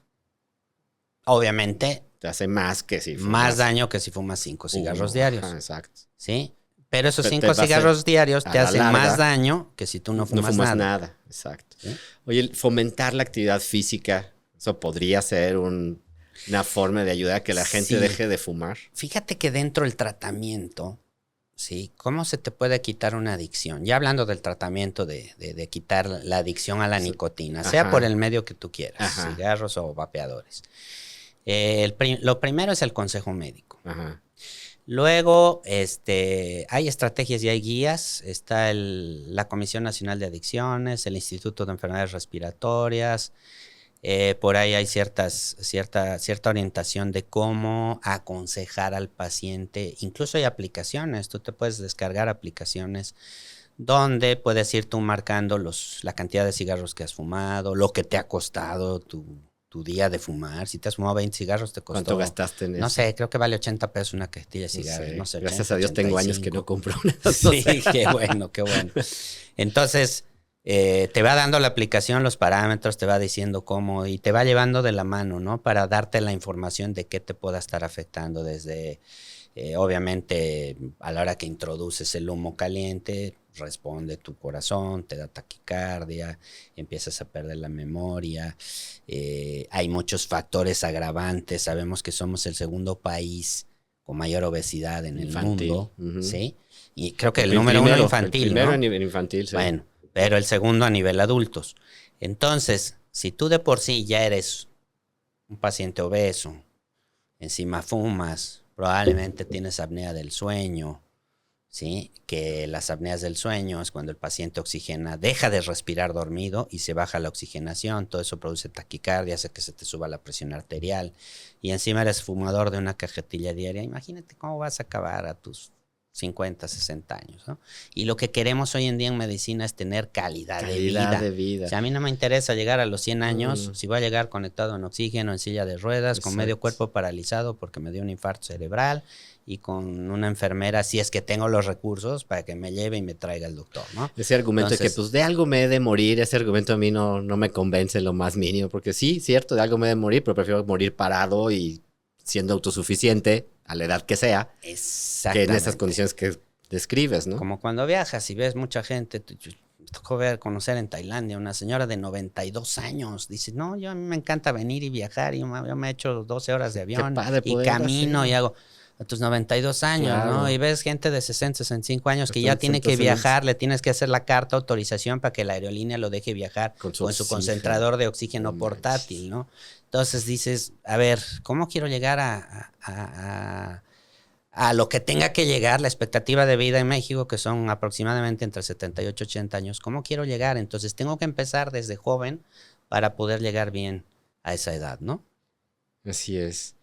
obviamente te hace más que si fumas. Más daño que si fumas 5 cigarros diarios. Ajá, exacto. ¿Sí? Pero esos 5 cigarros diarios te hacen más daño que si tú no fumas nada. Exacto. ¿Sí? Oye, fomentar la actividad física, eso podría ser una forma de ayudar a que la gente deje de fumar. Fíjate que dentro del tratamiento, ¿sí? ¿Cómo se te puede quitar una adicción? Ya hablando del tratamiento de quitar la adicción a la nicotina, sea por el medio que tú quieras, cigarros o vapeadores. Lo primero es el consejo médico. Ajá. Luego, hay estrategias y hay guías. Está la Comisión Nacional de Adicciones, el Instituto de Enfermedades Respiratorias. Por ahí hay cierta orientación de cómo aconsejar al paciente. Incluso hay aplicaciones. Tú te puedes descargar aplicaciones donde puedes ir tú marcando la cantidad de cigarros que has fumado, lo que te ha costado tu día de fumar. Si te has fumado 20 cigarros, te costó. ¿Cuánto gastaste en eso? No sé, creo que vale 80 pesos una cajetilla de cigarros. No sé, gracias a Dios 85. Tengo años que no compro una. Sí, qué bueno, qué bueno. Entonces, te va dando la aplicación, los parámetros, te va diciendo cómo y te va llevando de la mano, ¿no? Para darte la información de qué te pueda estar afectando desde, obviamente, a la hora que introduces el humo caliente, responde tu corazón, te da taquicardia, empiezas a perder la memoria. Hay muchos factores agravantes. Sabemos que somos el segundo país con mayor obesidad en el mundo, ¿sí? Y creo que el número uno infantil, el primero ¿no? a nivel infantil, sí. Bueno, pero el segundo a nivel adultos. Entonces, si tú de por sí ya eres un paciente obeso, encima fumas, probablemente tienes apnea del sueño, ¿sí? Que las apneas del sueño es cuando el paciente deja de respirar dormido y se baja la oxigenación. Todo eso produce taquicardia, hace que se te suba la presión arterial. Y encima eres fumador de una cajetilla diaria. Imagínate cómo vas a acabar a tus 50, 60 años, ¿no? Y lo que queremos hoy en día en medicina es tener calidad de vida. O sea, a mí no me interesa llegar a los 100 años si voy a llegar conectado en oxígeno, en silla de ruedas, con medio cuerpo paralizado porque me dio un infarto cerebral y con una enfermera, si es que tengo los recursos, para que me lleve y me traiga el doctor, ¿no? Ese argumento de que pues de algo me he de morir, ese argumento a mí no me convence lo más mínimo, porque sí, cierto, de algo me he de morir, pero prefiero morir parado y siendo autosuficiente a la edad que sea, que en esas condiciones que describes, ¿no? Como cuando viajas y ves mucha gente, me tocó conocer en Tailandia una señora de 92 años, dice, no, a mí me encanta venir y viajar, y yo me he hecho 12 horas de avión y camino hacer. Y hago a tus 92 años, claro, ¿no? Y ves gente de 60, 65 años que ya tiene que viajar, le tienes que hacer la carta de autorización para que la aerolínea lo deje viajar con su concentrador de oxígeno portátil, ¿no? Entonces dices, a ver, ¿cómo quiero llegar a lo que tenga que llegar, la expectativa de vida en México, que son aproximadamente entre 78 y 80 años? ¿Cómo quiero llegar? Entonces tengo que empezar desde joven para poder llegar bien a esa edad, ¿no? Así es.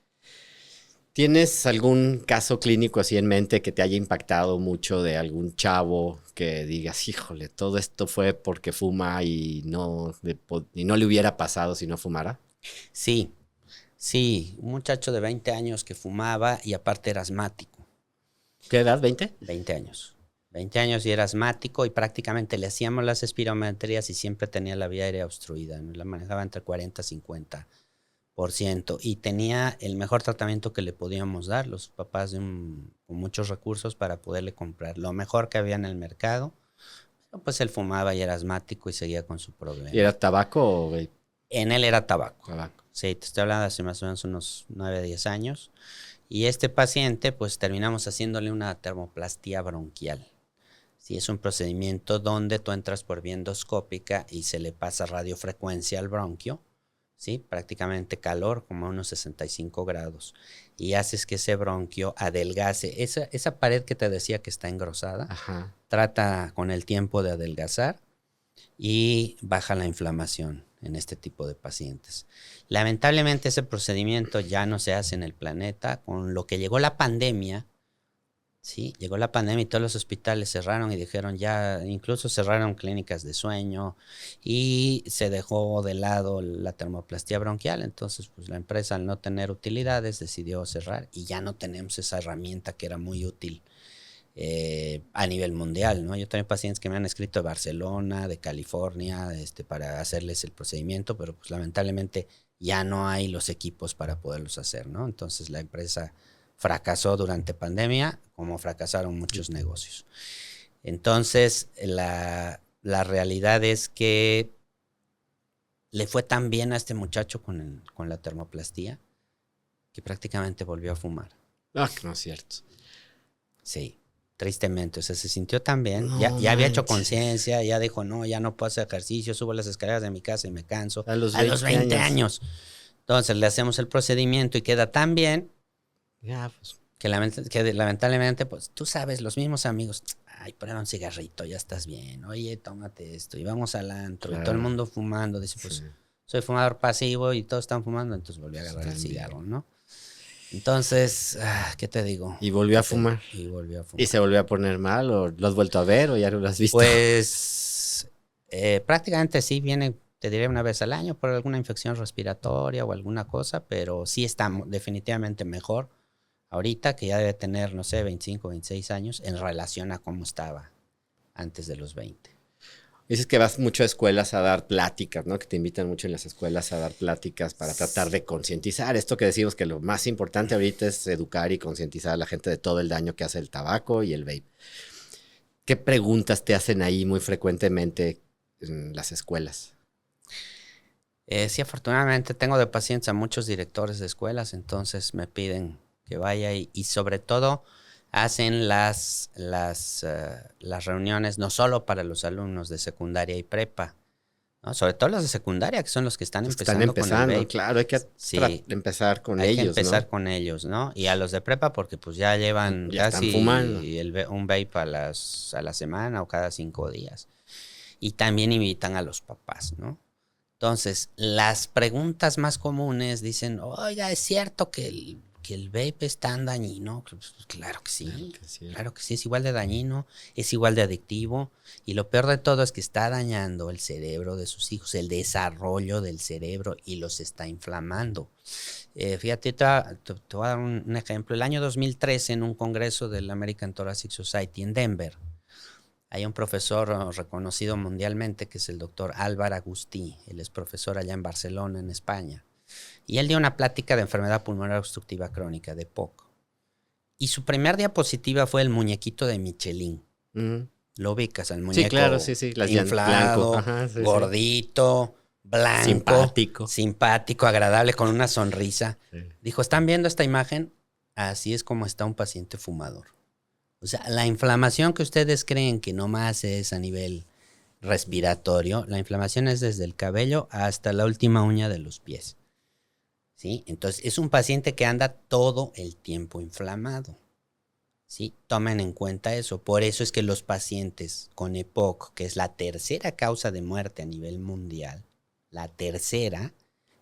¿Tienes algún caso clínico así en mente que te haya impactado mucho de algún chavo que digas, híjole, todo esto fue porque fuma y no le hubiera pasado si no fumara? Sí, sí, un muchacho de 20 años que fumaba y aparte era asmático. ¿Qué edad? ¿20? 20 años. 20 años y era asmático y prácticamente le hacíamos las espirometrías y siempre tenía la vía aérea obstruida, ¿no? La manejaba entre 40 y 50%, y tenía el mejor tratamiento que le podíamos dar los papás con muchos recursos para poderle comprar lo mejor que había en el mercado. Pero pues él fumaba y era asmático y seguía con su problema. ¿Y era tabaco o vape? En él era tabaco. Tabaco. Sí, te estoy hablando hace más o menos unos 9, 10 años. Y este paciente, pues terminamos haciéndole una termoplastía bronquial. Sí, es un procedimiento donde tú entras por vía endoscópica y se le pasa radiofrecuencia al bronquio. ¿Sí? Prácticamente calor, como a unos 65 grados. Y haces que ese bronquio adelgace. Esa pared que te decía que está engrosada, Ajá. trata con el tiempo de adelgazar y baja la inflamación en este tipo de pacientes. Lamentablemente ese procedimiento ya no se hace en el planeta. Con lo que llegó la pandemia, sí, llegó la pandemia y todos los hospitales cerraron y dijeron ya, incluso cerraron clínicas de sueño y se dejó de lado la termoplastía bronquial. Entonces, pues la empresa, al no tener utilidades, decidió cerrar y ya no tenemos esa herramienta que era muy útil a nivel mundial, ¿no? Yo tengo pacientes que me han escrito de Barcelona, de California, para hacerles el procedimiento, pero pues lamentablemente ya no hay los equipos para poderlos hacer, ¿no? Entonces la empresa fracasó durante pandemia, como fracasaron muchos negocios. Entonces, la realidad es que le fue tan bien a este muchacho con la termoplastía que prácticamente volvió a fumar. Ah, que no es cierto. Sí, tristemente. O sea, se sintió tan bien. No ya había hecho manches. conciencia, ya dijo, no, ya no puedo hacer ejercicio, subo las escaleras de mi casa y me canso. A los A los 20 años. Entonces le hacemos el procedimiento y queda tan bien Ya, pues. que lamentablemente, pues tú sabes, los mismos amigos, ay, prueba un cigarrito, ya estás bien, oye, tómate esto, y vamos al antro, Claro. y todo el mundo fumando, dice, pues Sí. soy fumador pasivo y todos están fumando, entonces volví a agarrar el Están cigarro, ¿no? Entonces, ¿qué te digo? Y volvió a fumar. Y volvió a fumar. ¿Y se volvió a poner mal o lo has vuelto a ver o ya no lo has visto? Pues prácticamente sí viene, te diré, una vez al año por alguna infección respiratoria o alguna cosa, pero sí está definitivamente mejor ahorita, que ya debe tener, no sé, 25, 26 años en relación a cómo estaba antes de los 20. Dices que vas mucho a escuelas a dar pláticas, ¿no? Que te invitan mucho en las escuelas a dar pláticas para tratar de concientizar. Esto que decimos que lo más importante ahorita es educar y concientizar a la gente de todo el daño que hace el tabaco y el vape. ¿Qué preguntas te hacen ahí muy frecuentemente en las escuelas? Sí, afortunadamente tengo de pacientes a muchos directores de escuelas, entonces me piden que vaya y sobre todo hacen las reuniones no solo para los alumnos de secundaria y prepa, ¿no? Sobre todo los de secundaria, que son los que están empezando con el vape. Claro, hay que empezar con ellos, hay que empezar ¿no? con ellos, ¿no? Y a los de prepa porque pues ya llevan Ya casi están fumando. un vape a la semana o cada 5 días. Y también invitan a los papás, ¿no? Entonces, las preguntas más comunes dicen, oiga, ¿es cierto que el vape es tan dañino? Pues, claro que sí, claro que sí, es igual de dañino, es igual de adictivo, y lo peor de todo es que está dañando el cerebro de sus hijos, el desarrollo del cerebro, y los está inflamando. Fíjate, te voy a dar un ejemplo. El año 2013, en un congreso del American Thoracic Society en Denver, hay un profesor reconocido mundialmente que es el doctor Álvaro Agustí. Él es profesor allá en Barcelona, en España. Y él dio una plática de enfermedad pulmonar obstructiva crónica, de POC. Y su primer diapositiva fue el muñequito de Michelin. Lo ubicas, el muñeco. Sí, claro, sí. Inflado, Ajá, sí, gordito, blanco, simpático, agradable, con una sonrisa. Sí. Dijo, ¿están viendo esta imagen? Así es como está un paciente fumador. O sea, la inflamación que ustedes creen que nomás es a nivel respiratorio, la inflamación es desde el cabello hasta la última uña de los pies. ¿Sí? Entonces, es un paciente que anda todo el tiempo inflamado. ¿Sí? Tomen en cuenta eso. Por eso es que los pacientes con EPOC, que es la tercera causa de muerte a nivel mundial, La tercera,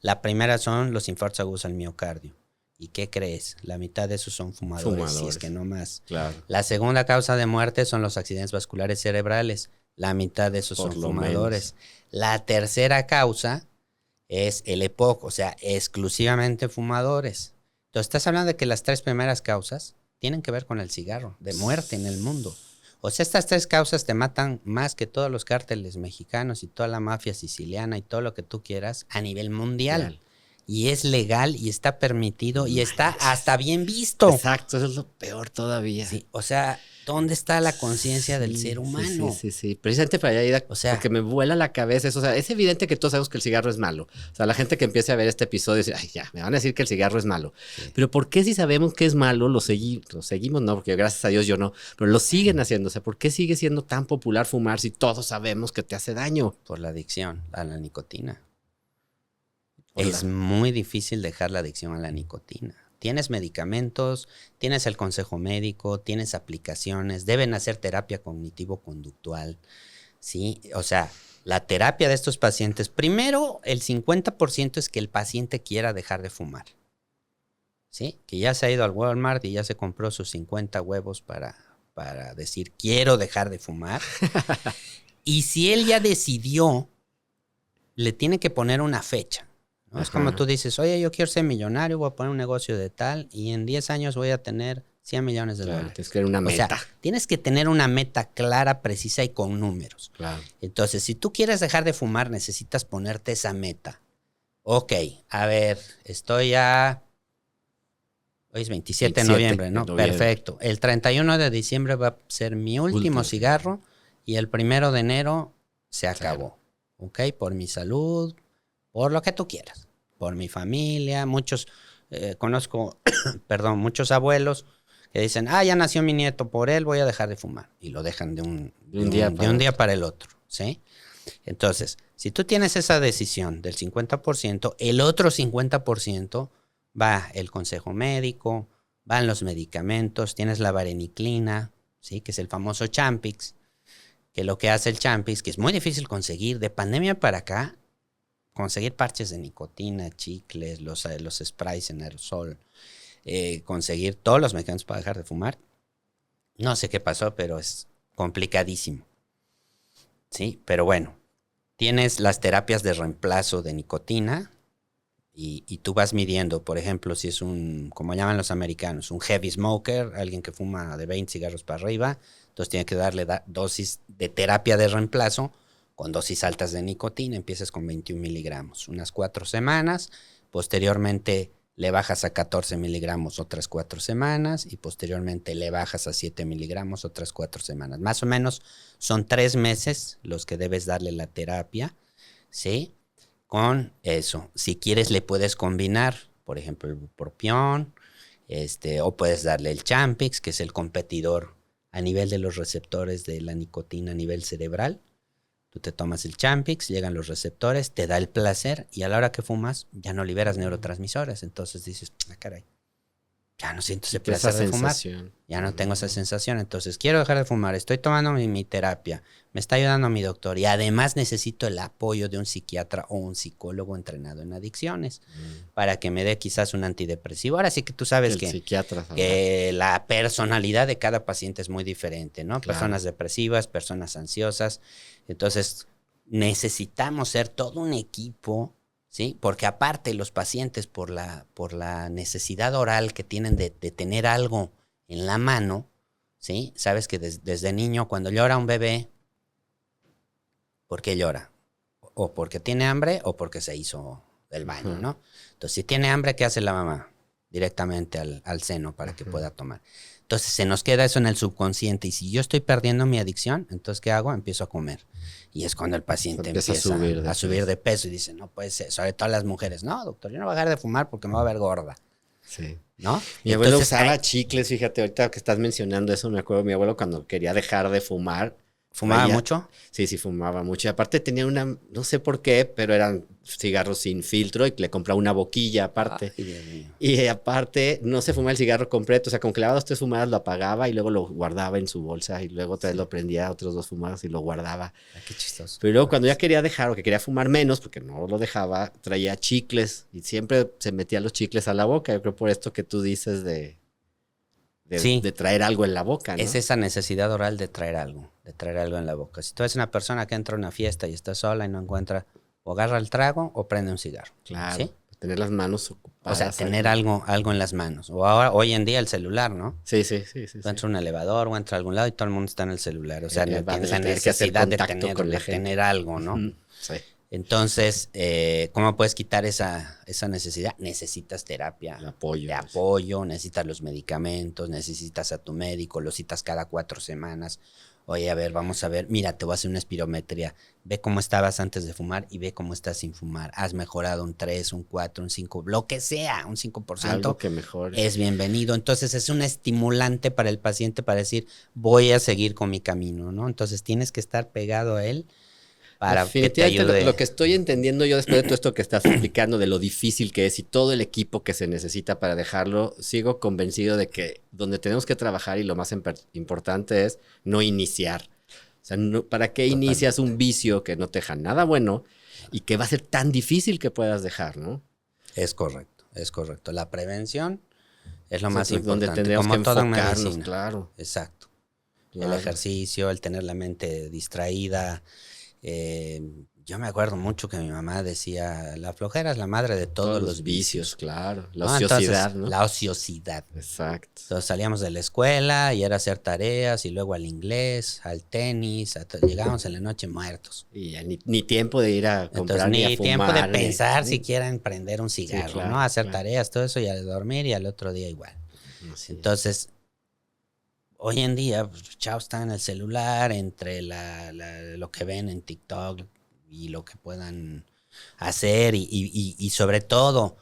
la primera son los infartos agudos al miocardio. ¿Y qué crees? La mitad de esos son fumadores. Si es que no más. Claro. La segunda causa de muerte son los accidentes vasculares cerebrales. La mitad de esos son fumadores. La tercera causa es el EPOC, o sea, exclusivamente fumadores. Entonces, estás hablando de que las 3 primeras causas tienen que ver con el cigarro, de muerte en el mundo. O sea, estas 3 causas te matan más que todos los cárteles mexicanos y toda la mafia siciliana y todo lo que tú quieras a nivel mundial. Y es legal y está permitido y está hasta bien visto. Exacto, eso es lo peor todavía. Sí, o sea, ¿dónde está la conciencia del ser humano? Sí. Precisamente para allá ir, o sea, porque me vuela la cabeza eso. O sea, es evidente que todos sabemos que el cigarro es malo. O sea, la gente que empiece a ver este episodio dice, ay, ya, me van a decir que el cigarro es malo. Sí. Pero ¿por qué si sabemos que es malo lo seguimos? No, porque gracias a Dios yo no. Pero lo siguen haciendo. O sea, ¿por qué sigue siendo tan popular fumar si todos sabemos que te hace daño? Por la adicción a la nicotina. Es muy difícil dejar la adicción a la nicotina. Tienes medicamentos, tienes el consejo médico, tienes aplicaciones, deben hacer terapia cognitivo-conductual, ¿sí? O sea, la terapia de estos pacientes, primero el 50% es que el paciente quiera dejar de fumar, ¿sí? Que ya se ha ido al Walmart y ya se compró sus 50 huevos para decir, quiero dejar de fumar. Y si él ya decidió, le tiene que poner una fecha. ¿No? Es como tú dices, oye, yo quiero ser millonario, voy a poner un negocio de tal y en 10 años voy a tener 100 millones de dólares. Tienes que tener una meta. O sea, tienes que tener una meta clara, precisa y con números. Claro. Entonces, si tú quieres dejar de fumar, necesitas ponerte esa meta. Ok, a ver, hoy es 27 de noviembre, ¿no? Perfecto. El 31 de diciembre va a ser mi último cigarro y el 1 de enero se acabó. Ok, por mi salud, por lo que tú quieras, por mi familia, conozco, muchos abuelos que dicen, ya nació mi nieto, por él voy a dejar de fumar. Y lo dejan de un día para el otro, ¿sí? Entonces, si tú tienes esa decisión del 50%, el otro 50% va el consejo médico, van los medicamentos, tienes la vareniclina, ¿sí? Que es el famoso Champix, que lo que hace el Champix, que es muy difícil conseguir, de pandemia para acá, conseguir parches de nicotina, chicles, los sprays en aerosol, conseguir todos los medicamentos para dejar de fumar. No sé qué pasó, pero es complicadísimo. Sí, pero bueno, tienes las terapias de reemplazo de nicotina y tú vas midiendo, por ejemplo, si es como llaman los americanos, un heavy smoker, alguien que fuma de 20 cigarros para arriba, entonces tiene que darle dosis de terapia de reemplazo con dosis altas de nicotina. Empiezas con 21 miligramos, unas 4 semanas, posteriormente le bajas a 14 miligramos otras 4 semanas y posteriormente le bajas a 7 miligramos otras 4 semanas. Más o menos son 3 meses los que debes darle la terapia, ¿sí? Con eso. Si quieres le puedes combinar, por ejemplo, el bupropión, o puedes darle el Champix, que es el competidor a nivel de los receptores de la nicotina a nivel cerebral. Tú te tomas el Champix, llegan los receptores, te da el placer y a la hora que fumas ya no liberas neurotransmisores. Entonces dices, caray, ya no siento ese placer de fumar. Ya no tengo esa sensación. Entonces quiero dejar de fumar, estoy tomando mi terapia, me está ayudando mi doctor y además necesito el apoyo de un psiquiatra o un psicólogo entrenado en adicciones para que me dé quizás un antidepresivo. Ahora sí que tú sabes que la personalidad de cada paciente es muy diferente, ¿no? Claro. Personas depresivas, personas ansiosas. Entonces necesitamos ser todo un equipo, ¿sí? Porque aparte los pacientes por la necesidad oral que tienen de tener algo en la mano, ¿sí? Sabes que desde niño cuando llora un bebé, ¿por qué llora? O porque tiene hambre o porque se hizo del baño, ¿no? Entonces si tiene hambre, ¿qué hace la mamá? Directamente al seno para que pueda tomar. Entonces se nos queda eso en el subconsciente y si yo estoy perdiendo mi adicción, entonces ¿qué hago? Empiezo a comer. Y es cuando el paciente empieza a subir de peso y dice, no puede ser, sobre todo las mujeres, no, doctor, yo no voy a dejar de fumar porque me voy a ver gorda. Sí. ¿No? Mi abuelo usaba chicles, fíjate, ahorita que estás mencionando eso, me acuerdo, mi abuelo cuando quería dejar de fumar, ¿Fumaba mucho? Sí, fumaba mucho. Y aparte tenía no sé por qué, pero eran cigarros sin filtro y le compraba una boquilla aparte. Ay, Dios mío. Y aparte no se fumaba el cigarro completo, o sea, como que le daba 2, 3 fumadas, lo apagaba y luego lo guardaba en su bolsa y luego otra vez lo prendía, otros 2 fumadas y lo guardaba. Ay, qué chistoso. Pero luego cuando ya quería dejar o que quería fumar menos, porque no lo dejaba, traía chicles y siempre se metía los chicles a la boca. Yo creo por esto que tú dices de traer algo en la boca, ¿no? Es esa necesidad oral de traer algo en la boca. Si tú eres una persona que entra a una fiesta y está sola y no encuentra, o agarra el trago o prende un cigarro. Claro, ¿sí? Tener las manos ocupadas. O sea, tener algo en las manos. O ahora, hoy en día el celular, ¿no? Sí. Tú entras a un elevador o entras a algún lado y todo el mundo está en el celular. O sea, Tienes tienes la que hacer necesidad de contacto con la gente. tener algo, ¿no? Sí. Entonces, ¿cómo puedes quitar esa necesidad? Necesitas terapia El apoyo. de apoyo, necesitas los medicamentos, necesitas a tu médico, lo citas cada 4 semanas. Oye, a ver, vamos a ver, mira, te voy a hacer una espirometría. Ve cómo estabas antes de fumar y ve cómo estás sin fumar. Has mejorado un 3, un 4, un 5, lo que sea, un 5%. Algo que mejore. Es bienvenido. Entonces, es un estimulante para el paciente para decir, voy a seguir con mi camino, ¿no? Entonces, tienes que estar pegado a él para que te ayude. Lo que estoy entendiendo yo después de todo esto que estás explicando, de lo difícil que es y todo el equipo que se necesita para dejarlo, sigo convencido de que donde tenemos que trabajar y lo más importante es no iniciar. O sea, ¿para qué inicias un vicio que no te deja nada bueno y que va a ser tan difícil que puedas dejar, ¿no? Es correcto. La prevención es lo más donde importante. tendríamos como que toda enfocarnos, medicina. claro. Exacto. Claro. El ejercicio, el tener la mente distraída. Yo me acuerdo mucho que mi mamá decía, la flojera es la madre de todos los vicios. Claro. La ¿no? ociosidad, Entonces, ¿no? La ociosidad. Exacto. Entonces salíamos de la escuela y era hacer tareas y luego al inglés, al tenis, llegábamos en la noche muertos. Y ya ni tiempo de ir a comprar Entonces, ni a fumar. tiempo de pensar siquiera en prender un cigarro, Sí, claro, ¿no? Hacer claro. tareas, todo eso y a dormir y al otro día igual. Sí. Entonces, hoy en día, pues, los chavos están en el celular, entre lo que ven en TikTok y lo que puedan hacer y sobre todo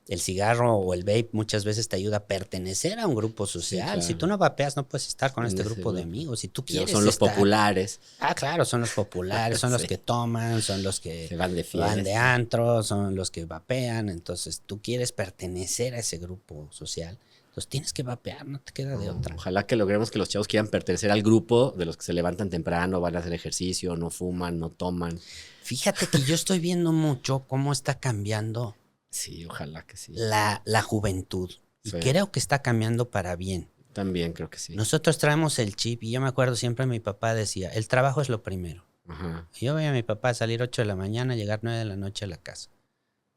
el cigarro o el vape muchas veces te ayuda a pertenecer a un grupo social. claro. Si tú no vapeas, no puedes estar con este ese grupo de grupo. amigos. Si tú Pero quieres son los estar- populares. Ah, claro, son los populares, son los Sí. que toman, son los que Se van de fiesta. van de antro, son los que vapean. Entonces, tú quieres pertenecer a ese grupo social. Entonces, tienes que vapear, no te queda de otra. Ojalá que logremos que los chavos quieran pertenecer al grupo de los que se levantan temprano, van a hacer ejercicio, no fuman, no toman. Fíjate que yo estoy viendo mucho cómo está cambiando Sí, ojalá que sí. la juventud. Y Sí. creo que está cambiando para bien. También creo que sí. Nosotros traemos el chip y yo me acuerdo siempre mi papá decía, el trabajo es lo primero. Ajá. Yo veía a mi papá salir 8 de la mañana, llegar 9 de la noche a la casa.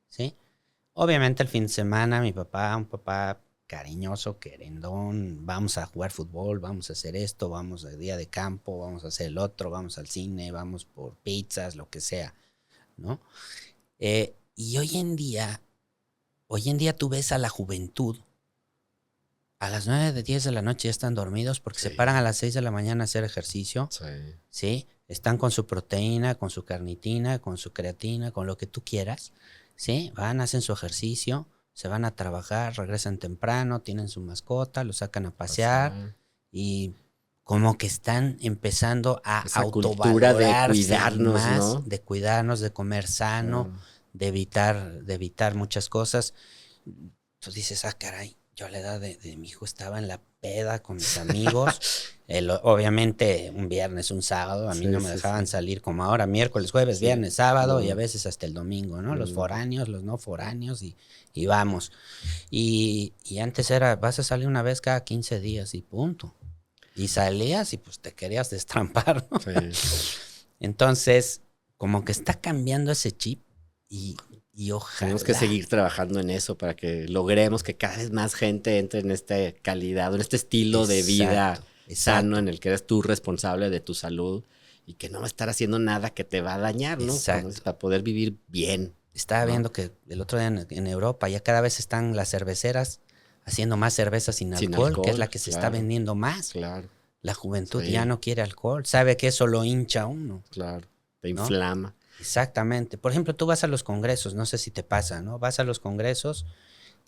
¿Sí? Obviamente el fin de semana mi papá, un papá cariñoso, querendón, vamos a jugar fútbol, vamos a hacer esto, vamos al día de campo, vamos a hacer el otro, vamos al cine, vamos por pizzas, lo que sea, ¿no? Y hoy en día tú ves a la juventud, a las 9 de 10 de la noche ya están dormidos porque Sí. se paran a las 6 de la mañana a hacer ejercicio, Sí. ¿sí? Están con su proteína, con su carnitina, con su creatina, con lo que tú quieras, ¿sí? Van, hacen su ejercicio, se van a trabajar, regresan temprano, tienen su mascota, lo sacan a pasear y como que están empezando a Esa cultura de autovalorarse cuidarnos, más, ¿no? de cuidarnos, de comer sano, de evitar muchas cosas. Tú dices, caray, yo a la edad de mi hijo estaba en la peda con mis amigos. Obviamente un viernes, un sábado, a mí Sí, no me sí, dejaban sí. salir como ahora, miércoles, jueves, Sí. viernes, sábado y a No. veces hasta el domingo, ¿no? Los No. foráneos, los no foráneos y vamos. Y antes era, vas a salir una vez cada 15 días y punto. Y salías y pues te querías destrampar, ¿no? Sí. Entonces, como que está cambiando ese chip y ojalá. Tenemos que seguir trabajando en eso para que logremos que cada vez más gente entre en esta calidad, en este estilo de vida Exacto. sano en el que eres tú responsable de tu salud y que no va a estar haciendo nada que te va a dañar, ¿no? Exacto. Como es para poder vivir bien. Estaba ¿no? viendo que el otro día en Europa ya cada vez están las cerveceras haciendo más cerveza sin alcohol, que es la que se está claro. vendiendo más. Claro, La juventud Sí. ya no quiere alcohol, sabe que eso lo hincha a uno. claro. Te ¿No? inflama. Exactamente. Por ejemplo, tú vas a los congresos, no sé si te pasa, ¿no? Vas a los congresos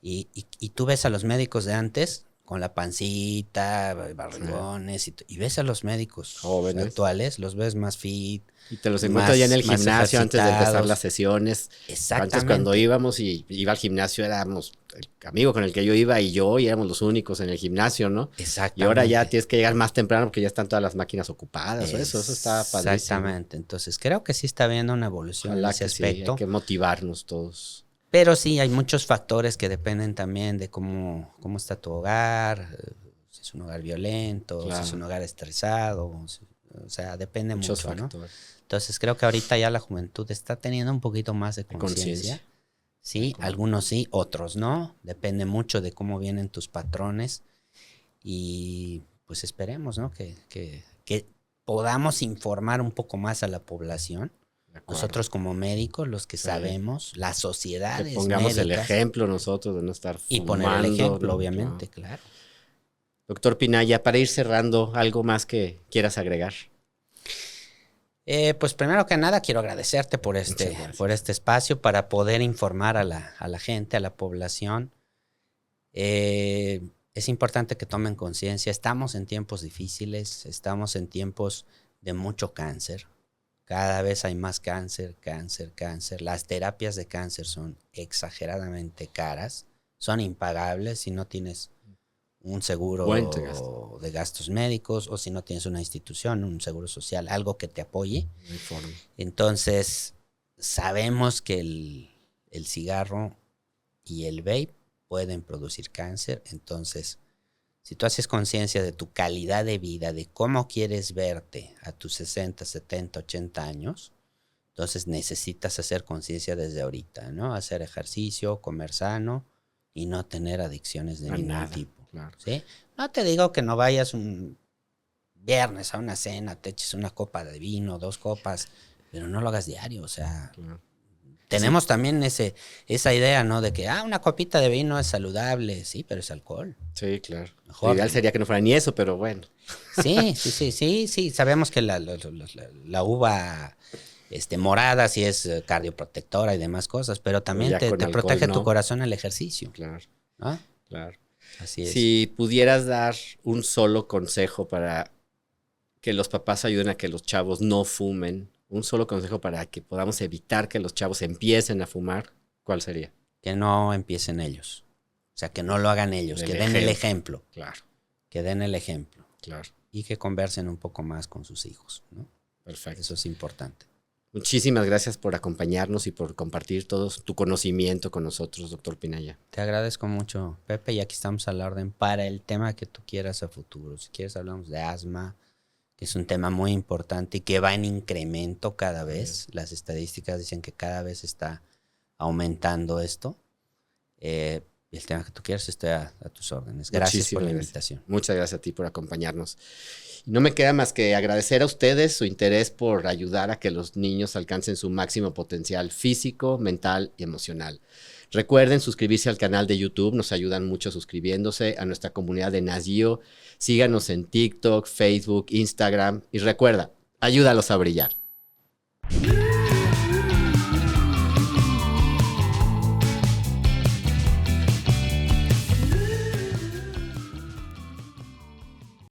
y tú ves a los médicos de antes con la pancita, barrigones, y ves a los médicos jóvenes actuales, los ves más fit. Y te los encuentras ya en el más gimnasio antes de empezar ejercitados. las sesiones. Exactamente. Antes cuando íbamos y iba al gimnasio éramos el amigo con el que yo iba y éramos los únicos en el gimnasio, ¿no? Exactamente. Y ahora ya tienes que llegar más temprano porque ya están todas las máquinas ocupadas. Eso está padrísimo. Exactamente. Entonces creo que sí está habiendo una evolución Ojalá en ese que sí, aspecto. hay que motivarnos todos. Pero sí, hay muchos factores que dependen también de cómo está tu hogar, si es un hogar violento, Claro. si es un hogar estresado, o sea, depende Muchos mucho, ¿no? factores. Entonces creo que ahorita ya la juventud está teniendo un poquito más de conciencia. Sí, algunos sí, otros no. Depende mucho de cómo vienen tus patrones. Y pues esperemos, ¿no? Que podamos informar un poco más a la población. Nosotros como médicos, los que sabemos, las sociedades que pongamos el médicas, ejemplo nosotros de no estar fumando. y poner el ejemplo, ¿no? obviamente, claro. Doctor Pinaya, para ir cerrando, ¿algo más que quieras agregar? Pues primero que nada quiero agradecerte por este espacio para poder informar a la gente, a la población. Es importante que tomen conciencia. Estamos en tiempos difíciles, estamos en tiempos de mucho cáncer. Cada vez hay más cáncer. Las terapias de cáncer son exageradamente caras, son impagables si no tienes un seguro de gastos médicos o si no tienes una institución, un seguro social, algo que te apoye. Entonces, sabemos que el cigarro y el vape pueden producir cáncer. Entonces, si tú haces conciencia de tu calidad de vida, de cómo quieres verte a tus 60, 70, 80 años, entonces necesitas hacer conciencia desde ahorita, ¿no? Hacer ejercicio, comer sano y no tener adicciones de ningún tipo. Claro. ¿Sí? No te digo que no vayas un viernes a una cena, te eches una copa de vino, 2 copas, pero no lo hagas diario, o sea, Claro. tenemos también esa idea, ¿no? De que, una copita de vino es saludable, sí, pero es alcohol. Sí, claro. Mejor, Lo ideal sería que no fuera ni eso, pero bueno. Sí, sabemos que la uva morada sí es cardioprotectora y demás cosas, pero también te alcohol, protege ¿no? tu corazón el ejercicio. Claro, ¿No? claro. Así es. Si pudieras dar un solo consejo para que los papás ayuden a que los chavos no fumen, un solo consejo para que podamos evitar que los chavos empiecen a fumar, ¿cuál sería? Que no empiecen ellos. O sea, que no lo hagan ellos, que den el ejemplo. Claro. Que den el ejemplo. Claro. Y que conversen un poco más con sus hijos, ¿no? Perfecto. Eso es importante. Muchísimas gracias por acompañarnos y por compartir todo tu conocimiento con nosotros, doctor Pinaya. Te agradezco mucho, Pepe, y aquí estamos a la orden para el tema que tú quieras a futuro. Si quieres hablamos de asma, que es un tema muy importante y que va en incremento cada vez. Las estadísticas dicen que cada vez está aumentando esto. El tema que tú quieras está a tus órdenes. Gracias por la invitación. Muchas gracias a ti por acompañarnos. Y no me queda más que agradecer a ustedes su interés por ayudar a que los niños alcancen su máximo potencial físico, mental y emocional. Recuerden suscribirse al canal de YouTube, nos ayudan mucho suscribiéndose, a nuestra comunidad de Nasgio. Síganos en TikTok, Facebook, Instagram y recuerda, ayúdalos a brillar.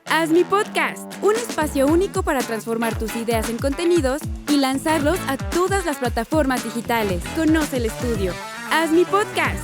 Haz mi podcast, un espacio único para transformar tus ideas en contenidos y lanzarlos a todas las plataformas digitales. Conoce el estudio. Haz mi podcast.